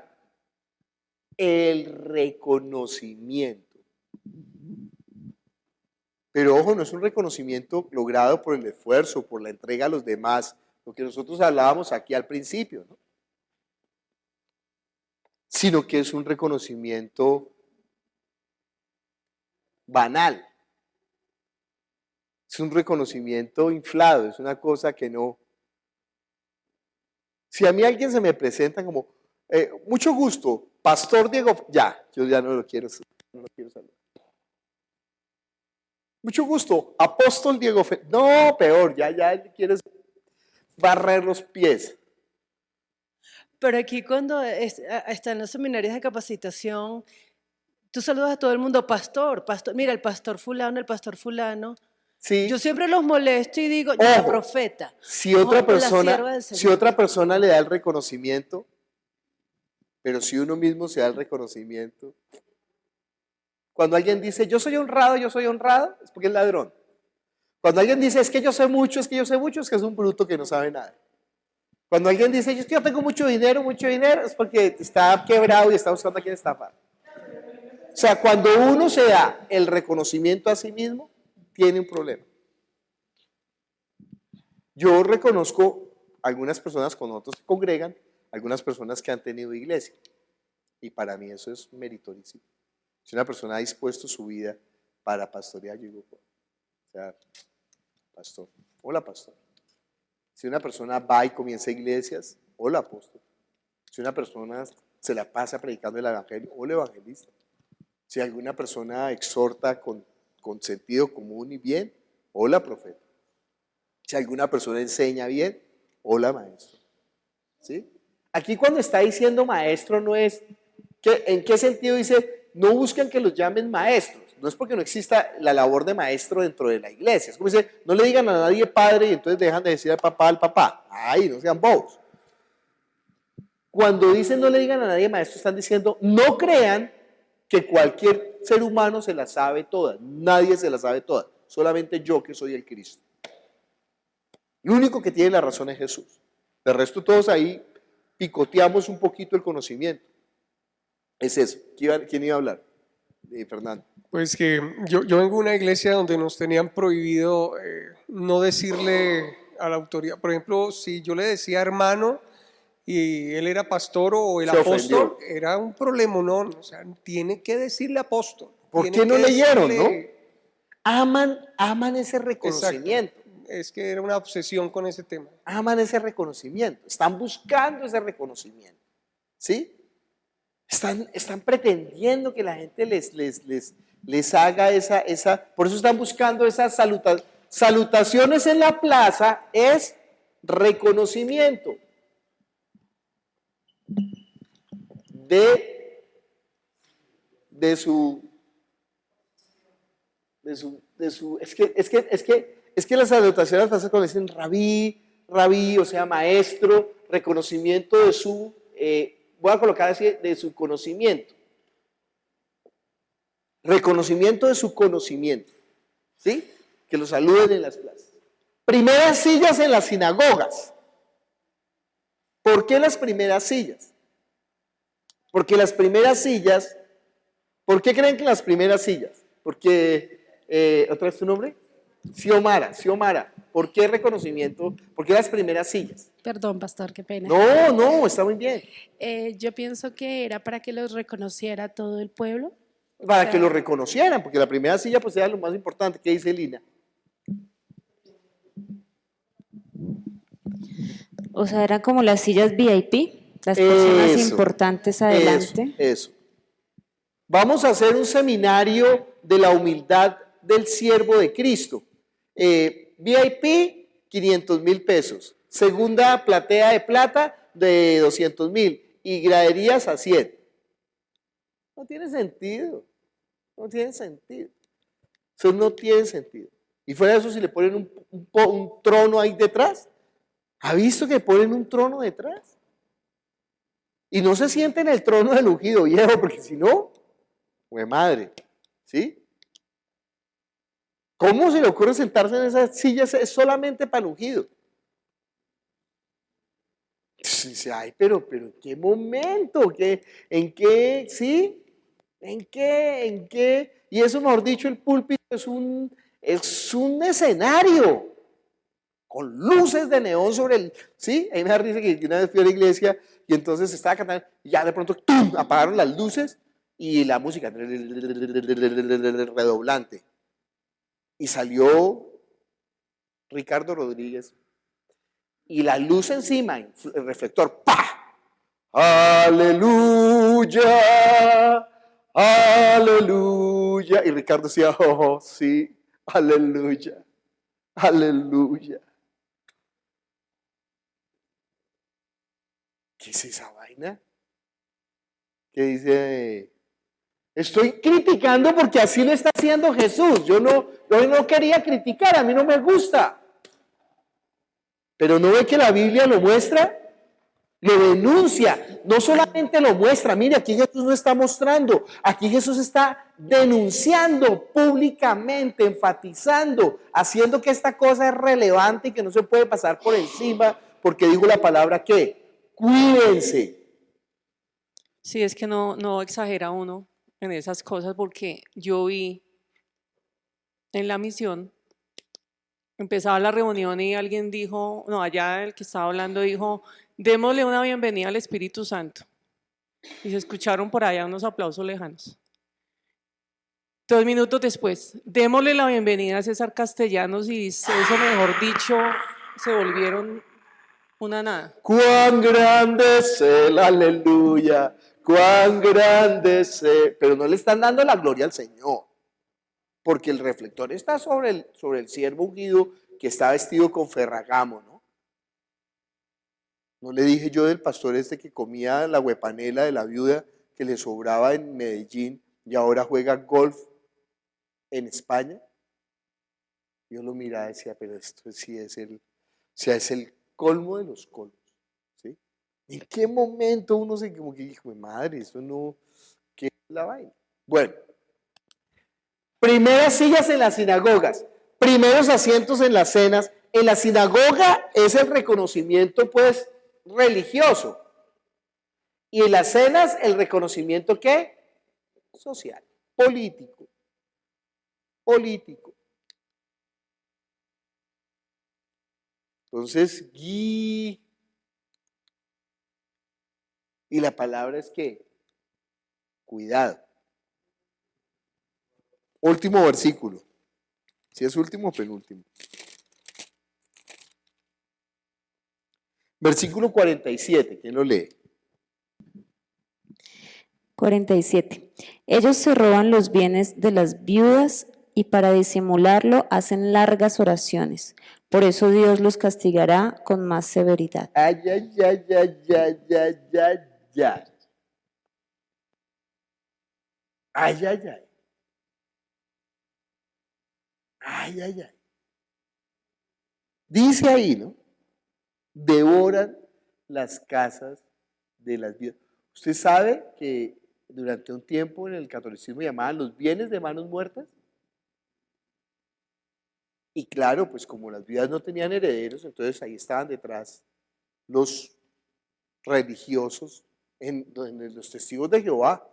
S2: El reconocimiento. Pero ojo, no es un reconocimiento logrado por el esfuerzo, por la entrega a los demás, lo que nosotros hablábamos aquí al principio, ¿no? Sino que es un reconocimiento banal. Es un reconocimiento inflado, es una cosa que no. Si a mí alguien se me presenta como, mucho gusto, Pastor Diego, yo ya no lo quiero saludar. Mucho gusto, Apóstol Diego, no, peor, ya quieres barrer los pies.
S13: Pero aquí cuando están en los seminarios de capacitación, tú saludas a todo el mundo, pastor, mira, el pastor fulano.
S2: Sí.
S13: Yo siempre los molesto y digo,
S2: Ojo,
S13: profeta.
S2: Si otra
S13: la sierva
S2: persona le da el reconocimiento, pero si uno mismo se da el reconocimiento, cuando alguien dice, yo soy honrado, es porque es ladrón. Cuando alguien dice, es que yo sé mucho, es que es un bruto que no sabe nada. Cuando alguien dice, es que yo tengo mucho dinero, es porque está quebrado y está buscando a quien estafar. O sea, cuando uno se da el reconocimiento a sí mismo, tiene un problema. Yo reconozco algunas personas con nosotros que congregan, algunas personas que han tenido iglesia. Y para mí eso es meritorísimo. Si una persona ha dispuesto su vida para pastorear, yo digo, o sea, pastor, hola pastor. Si una persona va y comienza iglesias, hola apóstol. Si una persona se la pasa predicando el evangelio, hola evangelista. Si alguna persona exhorta con sentido común y bien, hola profeta. Si alguna persona enseña bien, hola maestro. ¿Sí? Aquí cuando está diciendo maestro no es, ¿en qué sentido dice? No buscan que los llamen maestros. No es porque no exista la labor de maestro dentro de la iglesia. Es como dice, no le digan a nadie padre y entonces dejan de decir al papá. Ay, no sean bobos. Cuando dicen no le digan a nadie maestro, están diciendo, no crean que cualquier ser humano se las sabe todas. Nadie se las sabe todas. Solamente yo que soy el Cristo. El único que tiene la razón es Jesús. De resto todos ahí picoteamos un poquito el conocimiento. Es eso. ¿Quién iba a hablar? Fernando.
S12: Pues que yo vengo de una iglesia donde nos tenían prohibido no decirle a la autoridad. Por ejemplo, si yo le decía hermano y él era pastor o el apóstol, era un problema, ¿no? O sea, tiene que decirle apóstol.
S2: ¿Por qué no leyeron, no? Aman ese reconocimiento.
S12: Exacto. Es que era una obsesión con ese tema.
S2: Aman ese reconocimiento. Están buscando ese reconocimiento. ¿Sí? Están pretendiendo que la gente les haga esa, por eso están buscando esas salutaciones en la plaza, es reconocimiento de su es que las salutaciones las cuando dicen rabí, o sea, maestro, reconocimiento de su voy a colocar así, de su conocimiento. Reconocimiento de su conocimiento. ¿Sí? Que lo saluden en las plazas. Primeras sillas en las sinagogas. ¿Por qué las primeras sillas? Porque las primeras sillas ¿Por qué creen que las primeras sillas? Porque, ¿otra vez tu nombre? Xiomara, Xiomara. ¿Por qué reconocimiento? ¿Por qué las primeras sillas?
S10: Perdón, pastor, qué pena.
S2: No, no, está muy bien.
S10: Yo pienso que era para que los reconociera todo el pueblo.
S2: Para
S10: O sea,
S2: que lo reconocieran, porque la primera silla pues era lo más importante. ¿Qué dice Lina?
S8: O sea, eran como las sillas VIP, las personas
S2: Eso,
S8: importantes adelante.
S2: Eso. Vamos a hacer un seminario de la humildad del siervo de Cristo. VIP, 500,000 pesos. Segunda platea de plata de 200,000. Y graderías a 100. No tiene sentido. No tiene sentido. Eso no tiene sentido. Y fuera de eso, si le ponen un trono ahí detrás. ¿Ha visto que ponen un trono detrás? Y no se siente en el trono del ungido viejo, porque si no, ¡hue madre! ¿Sí? ¿Cómo se le ocurre sentarse en esas sillas solamente para el ungido? Dice, ay, pero ¿en qué momento? ¿En qué? ¿Sí? ¿En qué? Y eso, mejor dicho, el púlpito es un escenario con luces de neón sobre el... ¿Sí? Ahí me da risa que una vez fui a la iglesia y entonces estaba cantando y ya de pronto ¡tum! Apagaron las luces y la música redoblante. Y salió Ricardo Rodríguez y la luz encima, el reflector, ¡pa! ¡Aleluya! ¡Aleluya! Y Ricardo decía, oh, sí, aleluya, aleluya. ¿Qué es esa vaina? Que dice, estoy criticando porque así lo está haciendo Jesús. Yo no quería criticar, a mí no me gusta. Pero ¿no ve que la Biblia lo muestra? Lo denuncia, no solamente lo muestra. Mire, aquí Jesús no está mostrando, aquí Jesús está denunciando públicamente, enfatizando, haciendo que esta cosa es relevante y que no se puede pasar por encima, porque dijo la palabra que cuídense.
S3: Sí, es que no exagera uno en esas cosas, porque yo vi en la misión, empezaba la reunión y alguien dijo, no, allá el que estaba hablando dijo, démosle una bienvenida al Espíritu Santo. Y se escucharon por allá unos aplausos lejanos. 2 minutos después, démosle la bienvenida a César Castellanos y eso, mejor dicho, se volvieron una nada.
S2: Cuán grande es el aleluya, cuán grande es el... Pero no le están dando la gloria al Señor, porque el reflector está sobre el siervo ungido que está vestido con Ferragamo, ¿no? ¿No le dije yo del pastor este que comía la huepanela de la viuda que le sobraba en Medellín y ahora juega golf en España? Yo lo miraba y decía, pero esto sí es el colmo de los colmos, ¿sí? ¿En qué momento uno se como que dijo, madre, eso no, qué es la vaina? Bueno, primeras sillas en las sinagogas, primeros asientos en las cenas. En la sinagoga es el reconocimiento, pues, religioso. Y en las cenas, el reconocimiento, ¿qué? Social, político. Entonces, y la palabra es que, cuidado. Último versículo. Si es último o penúltimo. Versículo 47, ¿quién lo lee?
S8: 47. Ellos se roban los bienes de las viudas y para disimularlo hacen largas oraciones. Por eso Dios los castigará con más severidad.
S2: Ay, ay, ay, ay, ay, ay, ay, ay. Ay, ay, ay. Ay, ay, ay. Dice ahí, ¿no? Devoran las casas de las viudas. Usted sabe que durante un tiempo en el catolicismo llamaban los bienes de manos muertas. Y claro, pues como las viudas no tenían herederos, entonces ahí estaban detrás los religiosos, en los testigos de Jehová.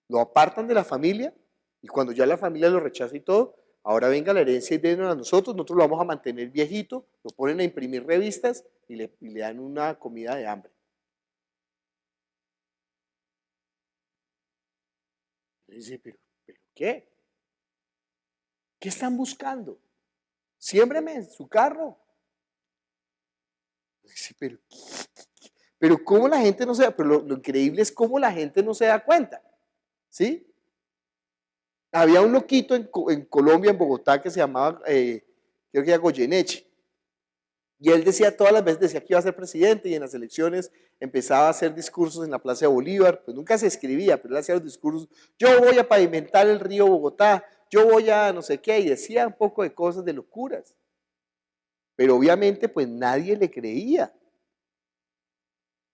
S2: Lo apartan de la familia y cuando ya la familia lo rechaza y todo, ahora venga la herencia y denos a nosotros lo vamos a mantener viejito, lo ponen a imprimir revistas y le dan una comida de hambre. Le dice, ¿pero qué? ¿Qué están buscando? Siémbreme en su carro. Le dice, pero ¿cómo la gente no se da? Pero lo increíble es cómo la gente no se da cuenta. ¿Sí? Había un loquito en Colombia, en Bogotá, que se llamaba, creo que era Goyeneche. Y él decía todas las veces, decía que iba a ser presidente y en las elecciones empezaba a hacer discursos en la Plaza de Bolívar, pues nunca se escribía, pero él hacía los discursos, yo voy a pavimentar el río Bogotá, yo voy a no sé qué, y decía un poco de cosas de locuras. Pero obviamente pues nadie le creía.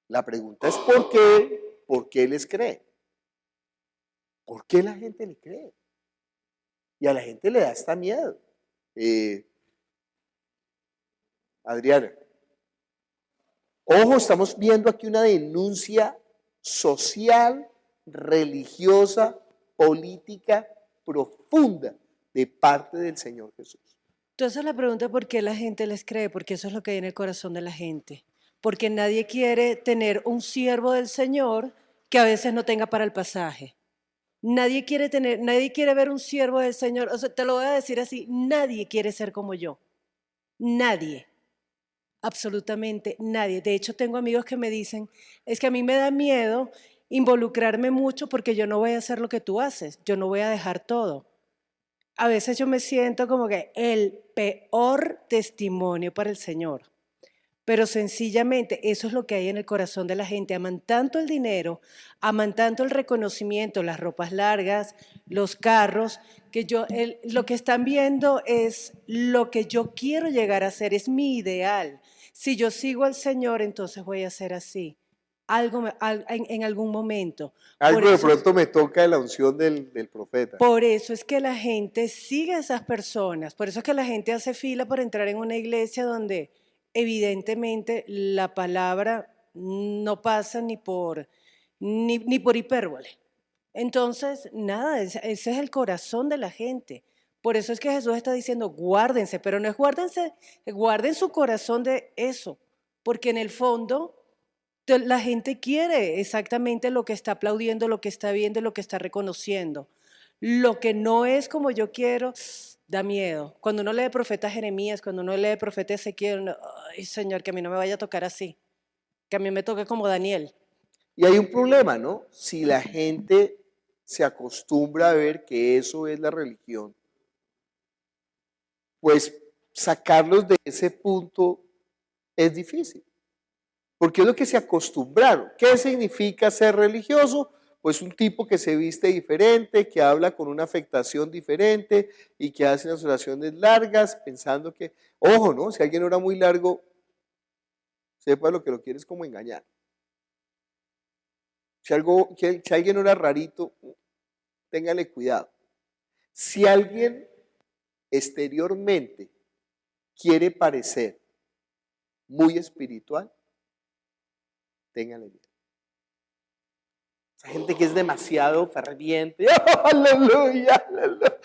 S2: La pregunta es ¿por qué les cree? ¿Por qué la gente le cree? Y a la gente le da hasta miedo. Adriana, ojo, estamos viendo aquí una denuncia social, religiosa, política profunda de parte del Señor Jesús.
S13: Entonces la pregunta es por qué la gente les cree, porque eso es lo que hay en el corazón de la gente. Porque nadie quiere tener un siervo del Señor que a veces no tenga para el pasaje. Nadie quiere ver un siervo del Señor, o sea, te lo voy a decir así, nadie quiere ser como yo. Nadie. Absolutamente nadie. De hecho, tengo amigos que me dicen, es que a mí me da miedo involucrarme mucho porque yo no voy a hacer lo que tú haces, yo no voy a dejar todo. A veces yo me siento como que el peor testimonio para el Señor. Pero sencillamente eso es lo que hay en el corazón de la gente. Aman tanto el dinero, aman tanto el reconocimiento, las ropas largas, los carros, que lo que están viendo es lo que yo quiero llegar a ser, es mi ideal. Si yo sigo al Señor, entonces voy a ser así. En algún momento.
S2: Algo de pronto me toca de la unción del profeta.
S13: Por eso es que la gente sigue a esas personas. Por eso es que la gente hace fila para entrar en una iglesia donde evidentemente la palabra no pasa ni por hipérbole. Entonces, nada, ese es el corazón de la gente. Por eso es que Jesús está diciendo, guárdense, pero no es guárdense, guarden su corazón de eso, porque en el fondo la gente quiere exactamente lo que está aplaudiendo, lo que está viendo, lo que está reconociendo. Lo que no es como yo quiero, da miedo. Cuando uno lee profeta Jeremías, cuando uno lee profeta Ezequiel, ay Señor, que a mí no me vaya a tocar así, que a mí me toque como Daniel.
S2: Y hay un problema, ¿no? Si la gente se acostumbra a ver que eso es la religión, pues sacarlos de ese punto es difícil. Porque es lo que se acostumbraron. ¿Qué significa ser religioso? Pues un tipo que se viste diferente, que habla con una afectación diferente y que hace unas oraciones largas pensando que, ojo, ¿no? Si alguien ora muy largo, sepa lo que lo quiere es como engañar. Si alguien ora rarito, téngale cuidado. Si alguien exteriormente quiere parecer muy espiritual, téngale miedo. Esa gente que es demasiado ferviente, ¡oh, aleluya, aleluya!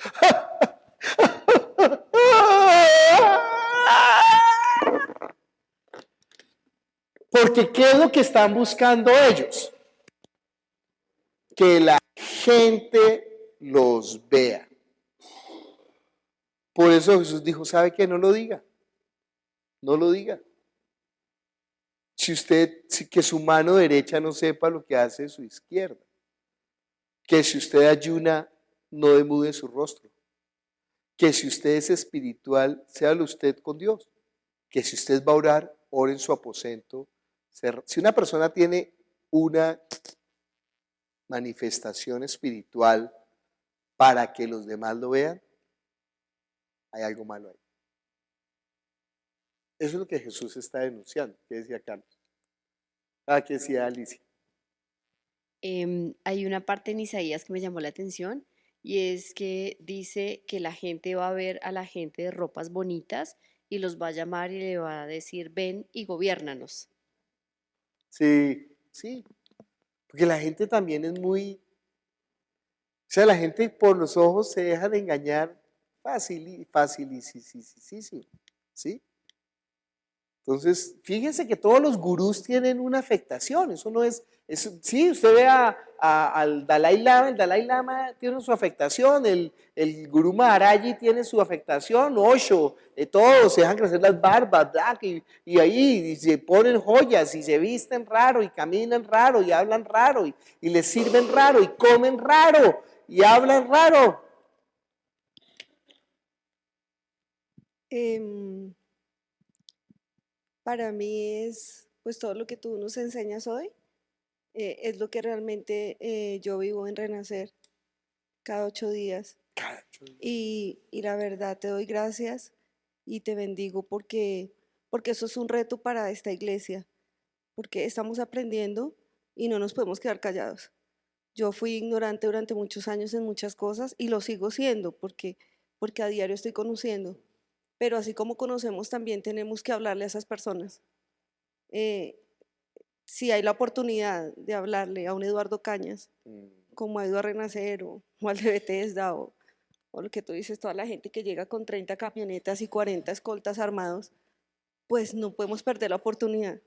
S2: Porque ¿qué es lo que están buscando ellos? Que la gente los vea. Por eso Jesús dijo, ¿sabe qué? No lo diga. No lo diga. Que su mano derecha no sepa lo que hace su izquierda. Que si usted ayuna, no demude su rostro. Que si usted es espiritual, séalo usted con Dios. Que si usted va a orar, ore en su aposento. Si una persona tiene una manifestación espiritual para que los demás lo vean, hay algo malo ahí. Eso es lo que Jesús está denunciando. ¿Qué decía Carlos? ¿Qué decía Alicia?
S17: Hay una parte en Isaías que me llamó la atención y es que dice que la gente va a ver a la gente de ropas bonitas y los va a llamar y le va a decir, ven y gobiérnanos.
S2: Sí, sí. Porque la gente también es muy sea, la gente por los ojos se deja de engañar facilísimo, ¿sí? Entonces, fíjense que todos los gurús tienen una afectación, eso no es, sí, usted ve al Dalai Lama, el Dalai Lama tiene su afectación, el gurú Maharaji tiene su afectación, Osho, todos se dejan crecer las barbas, y ahí y se ponen joyas, y se visten raro, y caminan raro, y hablan raro, y les sirven raro, y comen raro, y hablan raro.
S6: Para mí es, pues todo lo que tú nos enseñas hoy, es lo que realmente yo vivo en Renacer cada 8 días. Y la verdad te doy gracias y te bendigo porque eso es un reto para esta iglesia, porque estamos aprendiendo y no nos podemos quedar callados. Yo fui ignorante durante muchos años en muchas cosas y lo sigo siendo porque a diario estoy conociendo. Pero así como conocemos, también tenemos que hablarle a esas personas. Si hay la oportunidad de hablarle a un Eduardo Cañas, como ha ido a Renacer, o al de Bethesda, o lo que tú dices, toda la gente que llega con 30 camionetas y 40 escoltas armados, pues no podemos perder la oportunidad,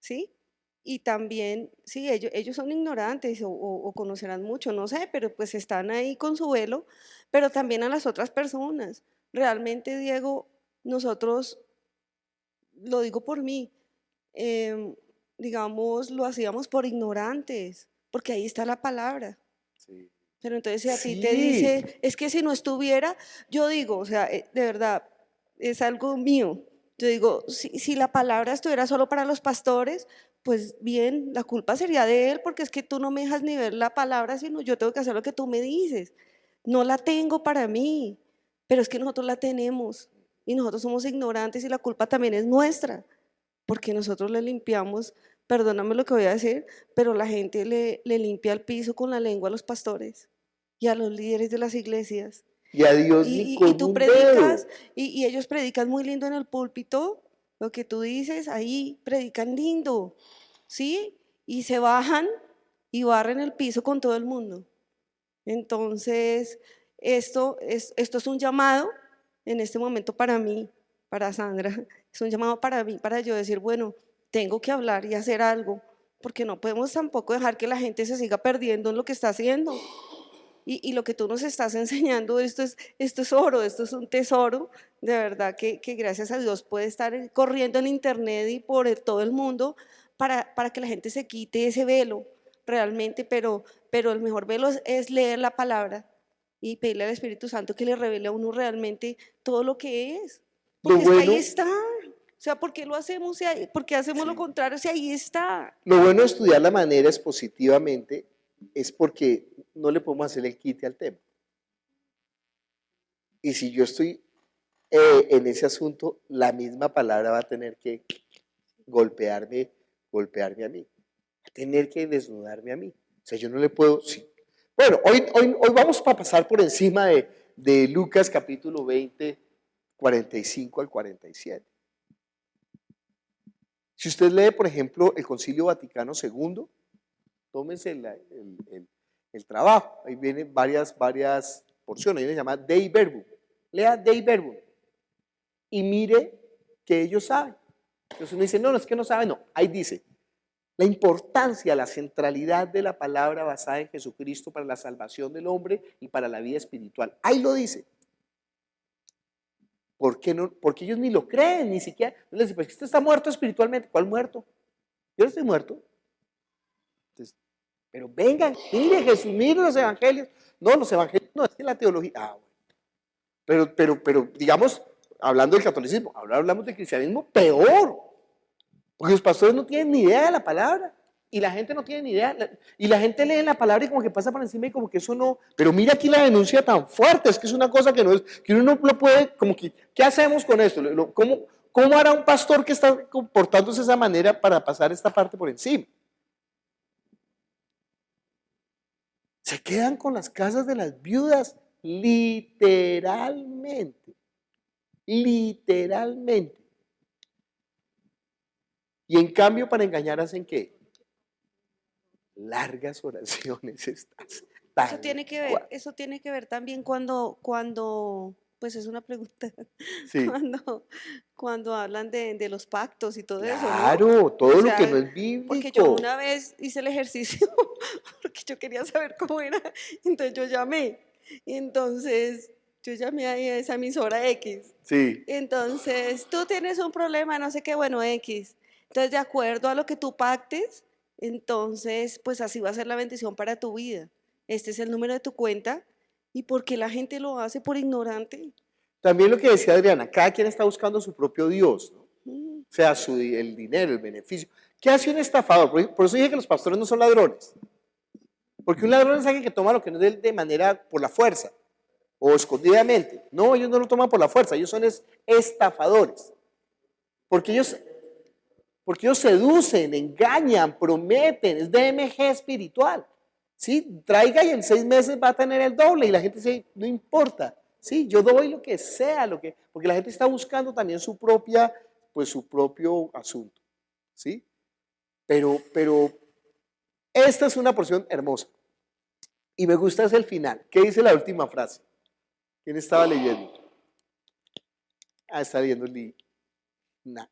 S6: ¿sí? Y también, sí, ellos son ignorantes o conocerán mucho, no sé, pero pues están ahí con su velo, pero también a las otras personas. Realmente, Diego, nosotros, lo digo por mí, digamos, lo hacíamos por ignorantes, porque ahí está la palabra. Pero entonces si a ti te dice, es que si no estuviera, yo digo, o sea, de verdad, es algo mío. Yo digo, si la palabra estuviera solo para los pastores, pues bien, la culpa sería de él, porque es que tú no me dejas ni ver la palabra, sino yo tengo que hacer lo que tú me dices. No la tengo para mí, pero es que nosotros la tenemos y nosotros somos ignorantes y la culpa también es nuestra, porque nosotros le limpiamos, perdóname lo que voy a decir, pero la gente le limpia el piso con la lengua a los pastores y a los líderes de las iglesias.
S2: Y a Dios ni con
S6: Y tú
S2: un
S6: predicas,
S2: dedo.
S6: y ellos predican muy lindo en el púlpito, lo que tú dices, ahí predican lindo, ¿sí? Y se bajan y barren el piso con todo el mundo. Entonces, esto es un llamado en este momento para mí, para Sandra, es un llamado para mí, para yo decir, bueno, tengo que hablar y hacer algo, porque no podemos tampoco dejar que la gente se siga perdiendo en lo que está haciendo. Y lo que tú nos estás enseñando, esto es oro, esto es un tesoro, de verdad que gracias a Dios puede estar corriendo en internet y por todo el mundo para que la gente se quite ese velo realmente, pero el mejor velo es leer la palabra y pedirle al Espíritu Santo que le revele a uno realmente todo lo que es, porque es que ahí está. O sea, ¿por qué lo hacemos? ¿Por qué hacemos lo contrario si ahí está?
S2: Lo bueno de estudiar la manera expositivamente es porque no le podemos hacer el quite al tema. Y si yo estoy en ese asunto, la misma palabra va a tener que golpearme a mí, va a tener que desnudarme a mí. O sea, yo no le puedo... Sí. Bueno, hoy vamos a pasar por encima de Lucas capítulo 20, 45 al 47. Si usted lee, por ejemplo, el Concilio Vaticano II, tómense el trabajo. Ahí vienen varias porciones. Ahí se llama Dei Verbum. Lea Dei Verbum. Y mire que ellos saben. Entonces uno dice, no, es que no saben. No, ahí dice, la importancia, la centralidad de la palabra basada en Jesucristo para la salvación del hombre y para la vida espiritual. Ahí lo dice. ¿Por qué no? Porque ellos ni lo creen, ni siquiera. No les dicen, pues usted está muerto espiritualmente. ¿Cuál muerto? Yo no estoy muerto. Entonces, pero vengan, mire Jesús, mire los evangelios. No, los evangelios no, es que la teología. Ah, bueno. Pero, digamos, hablando del catolicismo, ahora hablamos del cristianismo peor. Porque los pastores no tienen ni idea de la palabra. Y la gente no tiene ni idea. Y la gente lee la palabra y como que pasa por encima y como que eso no. Pero mira aquí la denuncia tan fuerte. Es que es una cosa que no es, que uno no lo puede, como que, ¿qué hacemos con esto? ¿Cómo hará un pastor que está comportándose de esa manera para pasar esta parte por encima? Se quedan con las casas de las viudas, literalmente. Literalmente. Y en cambio, para engañar, ¿hacen qué? Largas oraciones estas.
S6: Eso tiene que ver también cuando, pues es una pregunta,
S2: Sí.
S6: cuando hablan de los pactos y todo eso, ¿no?
S2: Claro, todo
S6: O
S2: lo
S6: sea,
S2: que no es bíblico.
S6: porque yo una vez hice el ejercicio, porque yo quería saber cómo era, entonces yo llamé, ahí a esa emisora X.
S2: Sí.
S6: Entonces, tú tienes un problema, no sé qué, bueno, X. Entonces, de acuerdo a lo que tú pactes, entonces, pues así va a ser la bendición para tu vida. Este es el número de tu cuenta. ¿Y por qué la gente lo hace por ignorante?
S2: También lo que decía Adriana, cada quien está buscando su propio Dios, ¿no?
S6: Mm.
S2: O sea, el dinero, el beneficio. ¿Qué hace un estafador? Por eso dije que los pastores no son ladrones. Porque un ladrón es alguien que toma lo que no es de manera por la fuerza o escondidamente. No, ellos no lo toman por la fuerza, ellos son estafadores. Porque ellos seducen, engañan, prometen, es DMG espiritual. ¿Sí? Traiga y en 6 meses va a tener el doble y la gente dice, no importa. Sí, yo doy lo que sea, porque la gente está buscando también su propio asunto. ¿Sí? Pero esta es una porción hermosa. Y me gusta es el final. ¿Qué dice la última frase? ¿Quién estaba leyendo? Está leyendo el libro. Nah.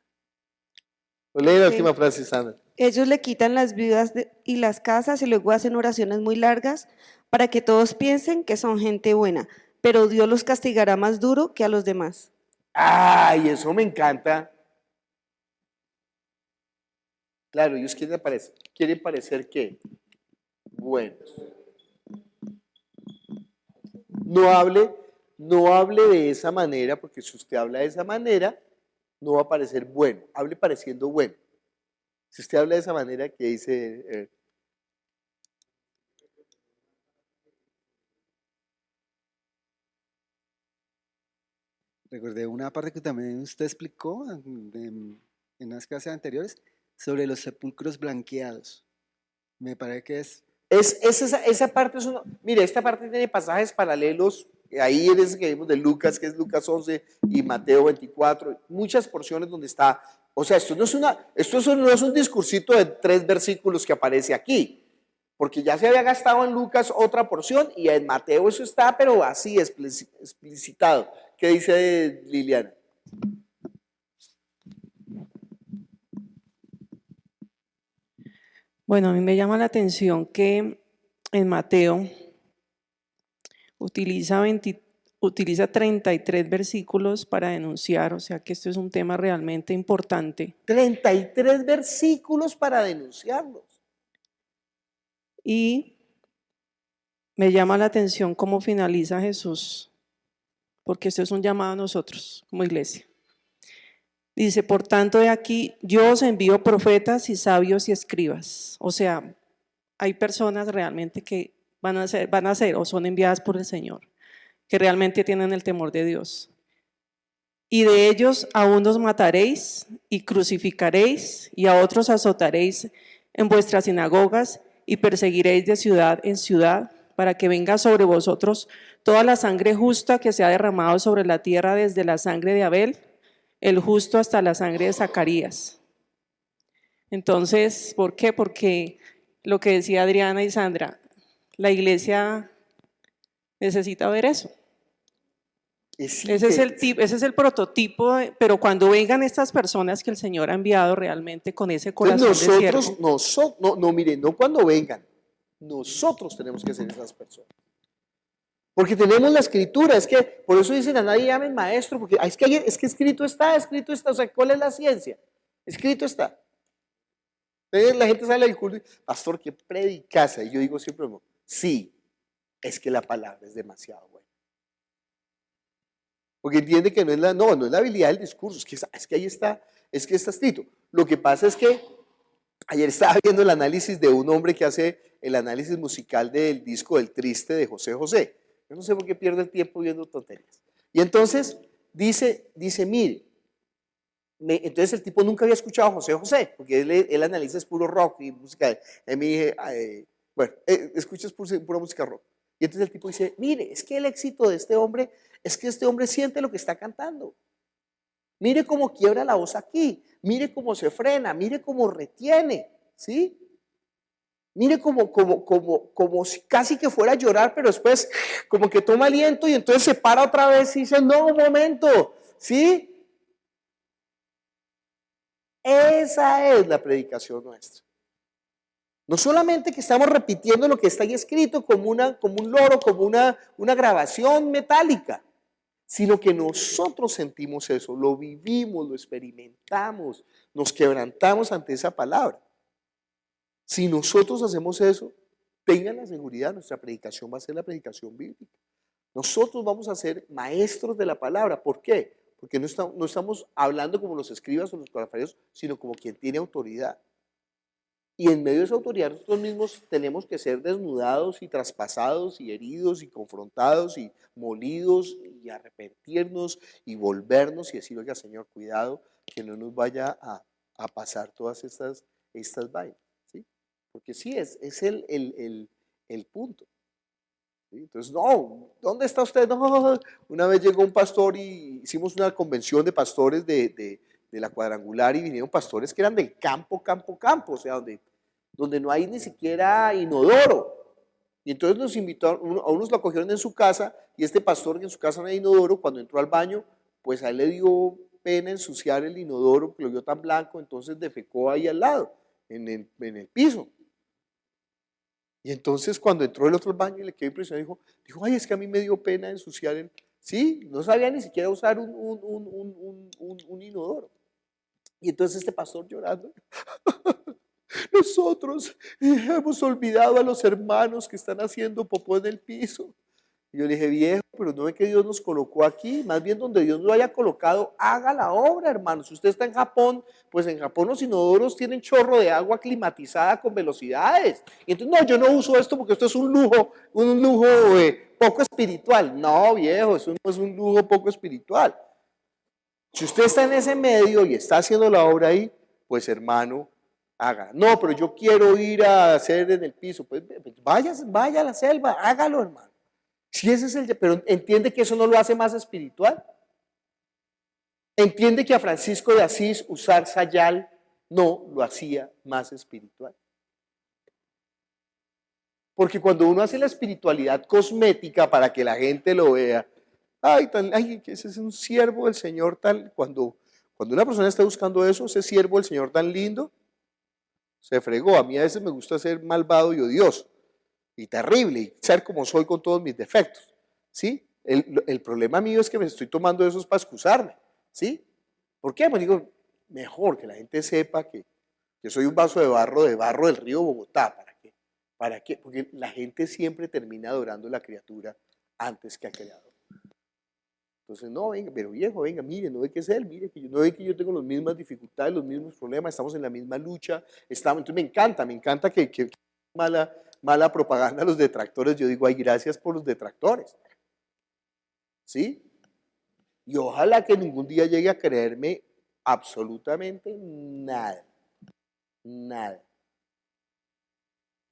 S2: Lee la última frase, Sandra.
S6: Ellos le quitan las viudas y las casas y luego hacen oraciones muy largas para que todos piensen que son gente buena, pero Dios los castigará más duro que a los demás.
S2: ¡Ay, eso me encanta! Claro, ellos quieren parecer ¿qué? Buenos. No hable de esa manera, porque si usted habla de esa manera, no va a parecer bueno. Hable pareciendo bueno. Si usted habla de esa manera, ¿qué dice?
S5: Recordé una parte que también usted explicó en las clases anteriores sobre los sepulcros blanqueados. Me parece que
S2: esa parte mire, esta parte tiene pasajes paralelos, ahí es ese que vimos de Lucas, que es Lucas 11 y Mateo 24, muchas porciones donde está, o sea, esto no es un discursito de 3 versículos que aparece aquí, porque ya se había gastado en Lucas otra porción y en Mateo eso está, pero así explicitado. ¿Qué dice Liliana?
S3: Bueno, a mí me llama la atención que en Mateo utiliza 33 versículos para denunciar, o sea que esto es un tema realmente importante.
S2: 33 versículos para denunciarlos.
S3: Y me llama la atención cómo finaliza Jesús, porque esto es un llamado a nosotros como iglesia. Dice, por tanto, de aquí yo os envío profetas y sabios y escribas. O sea, hay personas realmente que van a ser o son enviadas por el Señor, que realmente tienen el temor de Dios. Y de ellos a unos mataréis y crucificaréis y a otros azotaréis en vuestras sinagogas y perseguiréis de ciudad en ciudad para que venga sobre vosotros toda la sangre justa que se ha derramado sobre la tierra desde la sangre de Abel, el justo hasta la sangre de Zacarías. Entonces, ¿por qué? Porque lo que decía Adriana y Sandra, la iglesia necesita ver eso. Ese es el prototipo, pero cuando vengan estas personas que el Señor ha enviado realmente con ese corazón de siervo.
S2: Mire, no cuando vengan, nosotros tenemos que ser esas personas. Porque tenemos la escritura, es que por eso dicen a nadie llamen maestro, porque es que escrito está, o sea, ¿cuál es la ciencia? Escrito está. Entonces la gente sale del culto y dice, pastor, qué predicasa, y yo digo siempre, sí, es que la palabra es demasiado buena. Porque entiende que no es la habilidad del discurso, es que ahí está, es que está escrito. Lo que pasa es que ayer estaba viendo el análisis de un hombre que hace el análisis musical del disco El Triste de José José. Yo no sé por qué pierdo el tiempo viendo tonterías. Y entonces dice, mire, entonces el tipo nunca había escuchado a José José, porque él analiza es puro rock y música. Y me dije, escuchas pura música rock. Y entonces el tipo dice, mire, es que el éxito de este hombre es que este hombre siente lo que está cantando. Mire cómo quiebra la voz aquí, mire cómo se frena, mire cómo retiene, ¿sí? Mire como si casi que fuera a llorar, pero después como que toma aliento y entonces se para otra vez y dice, no, un momento, ¿sí? Esa es la predicación nuestra. No solamente que estamos repitiendo lo que está ahí escrito como un loro, como una grabación metálica, sino que nosotros sentimos eso, lo vivimos, lo experimentamos, nos quebrantamos ante esa palabra. Si nosotros hacemos eso, tengan la seguridad, nuestra predicación va a ser la predicación bíblica. Nosotros vamos a ser maestros de la palabra. ¿Por qué? Porque no estamos hablando como los escribas o los fariseos, sino como quien tiene autoridad. Y en medio de esa autoridad nosotros mismos tenemos que ser desnudados y traspasados y heridos y confrontados y molidos y arrepentirnos y volvernos y decir, oiga Señor, cuidado que no nos vaya a pasar todas estas vainas, ¿sí? Porque sí, es el punto. ¿Sí? Entonces, no, ¿dónde está usted? No, una vez llegó un pastor y hicimos una convención de pastores de la cuadrangular y vinieron pastores que eran del campo, o sea, donde no hay ni siquiera inodoro. Y entonces nos invitó, a unos lo acogieron en su casa y este pastor que en su casa no hay inodoro, cuando entró al baño, pues a él le dio pena ensuciar el inodoro, que lo vio tan blanco, entonces defecó ahí al lado, en el piso. Y entonces cuando entró el otro al baño y le quedó impresionado, dijo, ay, es que a mí me dio pena ensuciar el... Sí, no sabía ni siquiera usar un inodoro. Y entonces este pastor llorando, nosotros hemos olvidado a los hermanos que están haciendo popó en el piso. Y yo le dije, viejo, pero no es que Dios nos colocó aquí, más bien donde Dios nos haya colocado, haga la obra, hermano. Si usted está en Japón, pues en Japón los inodoros tienen chorro de agua climatizada con velocidades. Y entonces, no, yo no uso esto porque esto es un lujo poco espiritual. No, viejo, eso no es un lujo poco espiritual. Si usted está en ese medio y está haciendo la obra ahí, pues hermano, haga. No, pero yo quiero ir a hacer en el piso. Pues vaya a la selva, hágalo, hermano. Si ese es pero entiende que eso no lo hace más espiritual. Entiende que a Francisco de Asís usar sayal no lo hacía más espiritual. Porque cuando uno hace la espiritualidad cosmética para que la gente lo vea, ay, que ese es un siervo del Señor tal, cuando una persona está buscando eso, ese siervo del Señor tan lindo, se fregó. A mí a veces me gusta ser malvado y odioso y terrible y ser como soy con todos mis defectos, ¿sí? El problema mío es que me estoy tomando eso para excusarme, ¿sí? ¿Por qué? Pues digo, mejor que la gente sepa que soy un vaso de barro del río Bogotá. ¿Para qué? Porque la gente siempre termina adorando a la criatura antes que al creador. Entonces, no, venga, pero viejo, venga, mire, no ve que es él, mire, no ve que yo tengo las mismas dificultades, los mismos problemas, estamos en la misma lucha, entonces me encanta que mala propaganda a los detractores. Yo digo, ay, gracias por los detractores, ¿sí? Y ojalá que ningún día llegue a creerme absolutamente nada.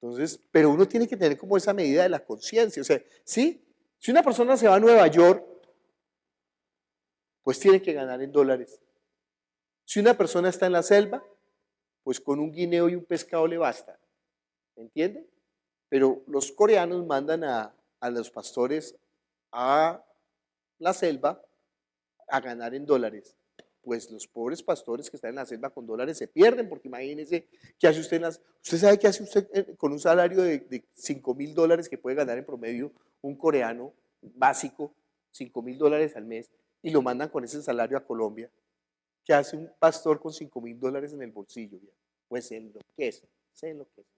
S2: Entonces, pero uno tiene que tener como esa medida de la conciencia, o sea, ¿sí? Si una persona se va a Nueva York, pues tiene que ganar en dólares. Si una persona está en la selva, pues con un guineo y un pescado le basta, ¿entiende? Pero los coreanos mandan a los pastores a la selva a ganar en dólares. Pues los pobres pastores que están en la selva con dólares se pierden, porque imagínense, ¿qué hace usted usted sabe qué hace usted con un salario de $5,000 que puede ganar en promedio un coreano básico, $5,000 al mes, y lo mandan con ese salario a Colombia? ¿Qué hace un pastor con $5,000 en el bolsillo? Pues se enloquece.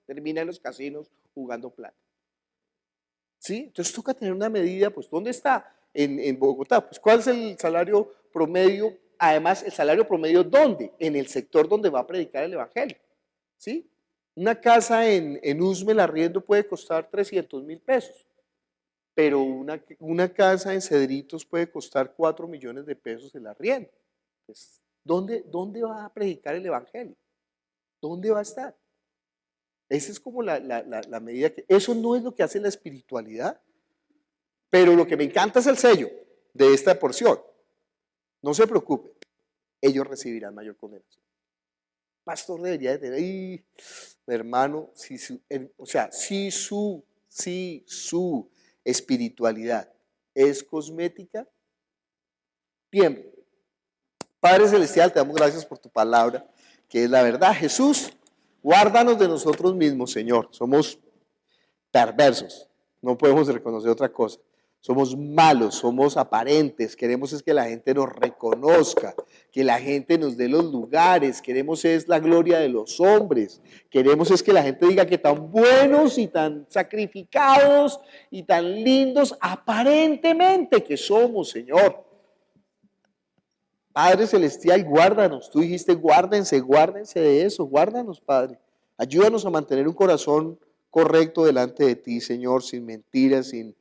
S2: Termina en los casinos jugando plata. ¿Sí? Entonces toca tener una medida, pues ¿dónde está? En Bogotá. Pues ¿cuál es el salario promedio? Además, ¿el salario promedio dónde? En el sector donde va a predicar el evangelio. ¿Sí? Una casa en Usme, el arriendo puede costar 300,000 pesos. Pero una casa en Cedritos puede costar 4 millones de pesos el arriendo. Pues, ¿dónde va a predicar el evangelio? ¿Dónde va a estar? Esa es como la medida que... Eso no es lo que hace la espiritualidad, pero lo que me encanta es el sello de esta porción. No se preocupe, ellos recibirán mayor condenación. pastor debería de tener, ay, hermano, si su espiritualidad es cosmética, tiembla. Padre Celestial, te damos gracias por tu palabra, que es la verdad. Jesús, guárdanos de nosotros mismos, Señor. Somos perversos, no podemos reconocer otra cosa. Somos malos, somos aparentes, queremos es que la gente nos reconozca, que la gente nos dé los lugares, queremos es la gloria de los hombres, queremos es que la gente diga que tan buenos y tan sacrificados y tan lindos aparentemente que somos, Señor. Padre Celestial, guárdanos, tú dijiste guárdense de eso, guárdanos, Padre. Ayúdanos a mantener un corazón correcto delante de ti, Señor, sin mentiras, sin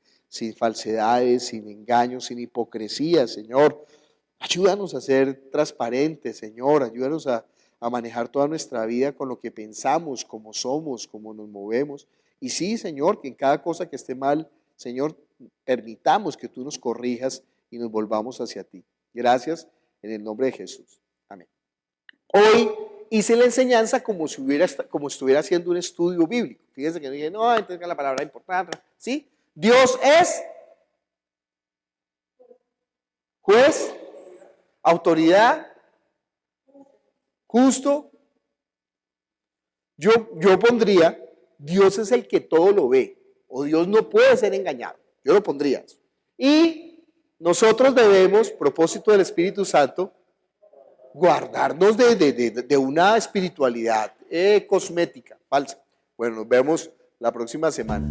S2: falsedades, sin engaños, sin hipocresía, Señor. Ayúdanos a ser transparentes, Señor. Ayúdanos a manejar toda nuestra vida con lo que pensamos, cómo somos, cómo nos movemos. Y sí, Señor, que en cada cosa que esté mal, Señor, permitamos que tú nos corrijas y nos volvamos hacia ti. Gracias en el nombre de Jesús. Amén. Hoy hice la enseñanza como estuviera haciendo un estudio bíblico. Fíjense que no dije, no, entonces la palabra importante, ¿sí? Dios es juez, autoridad, justo. Yo pondría, Dios es el que todo lo ve, o Dios no puede ser engañado. Yo lo pondría eso. Y nosotros debemos, propósito del Espíritu Santo, guardarnos de una espiritualidad cosmética, falsa. Bueno, nos vemos la próxima semana.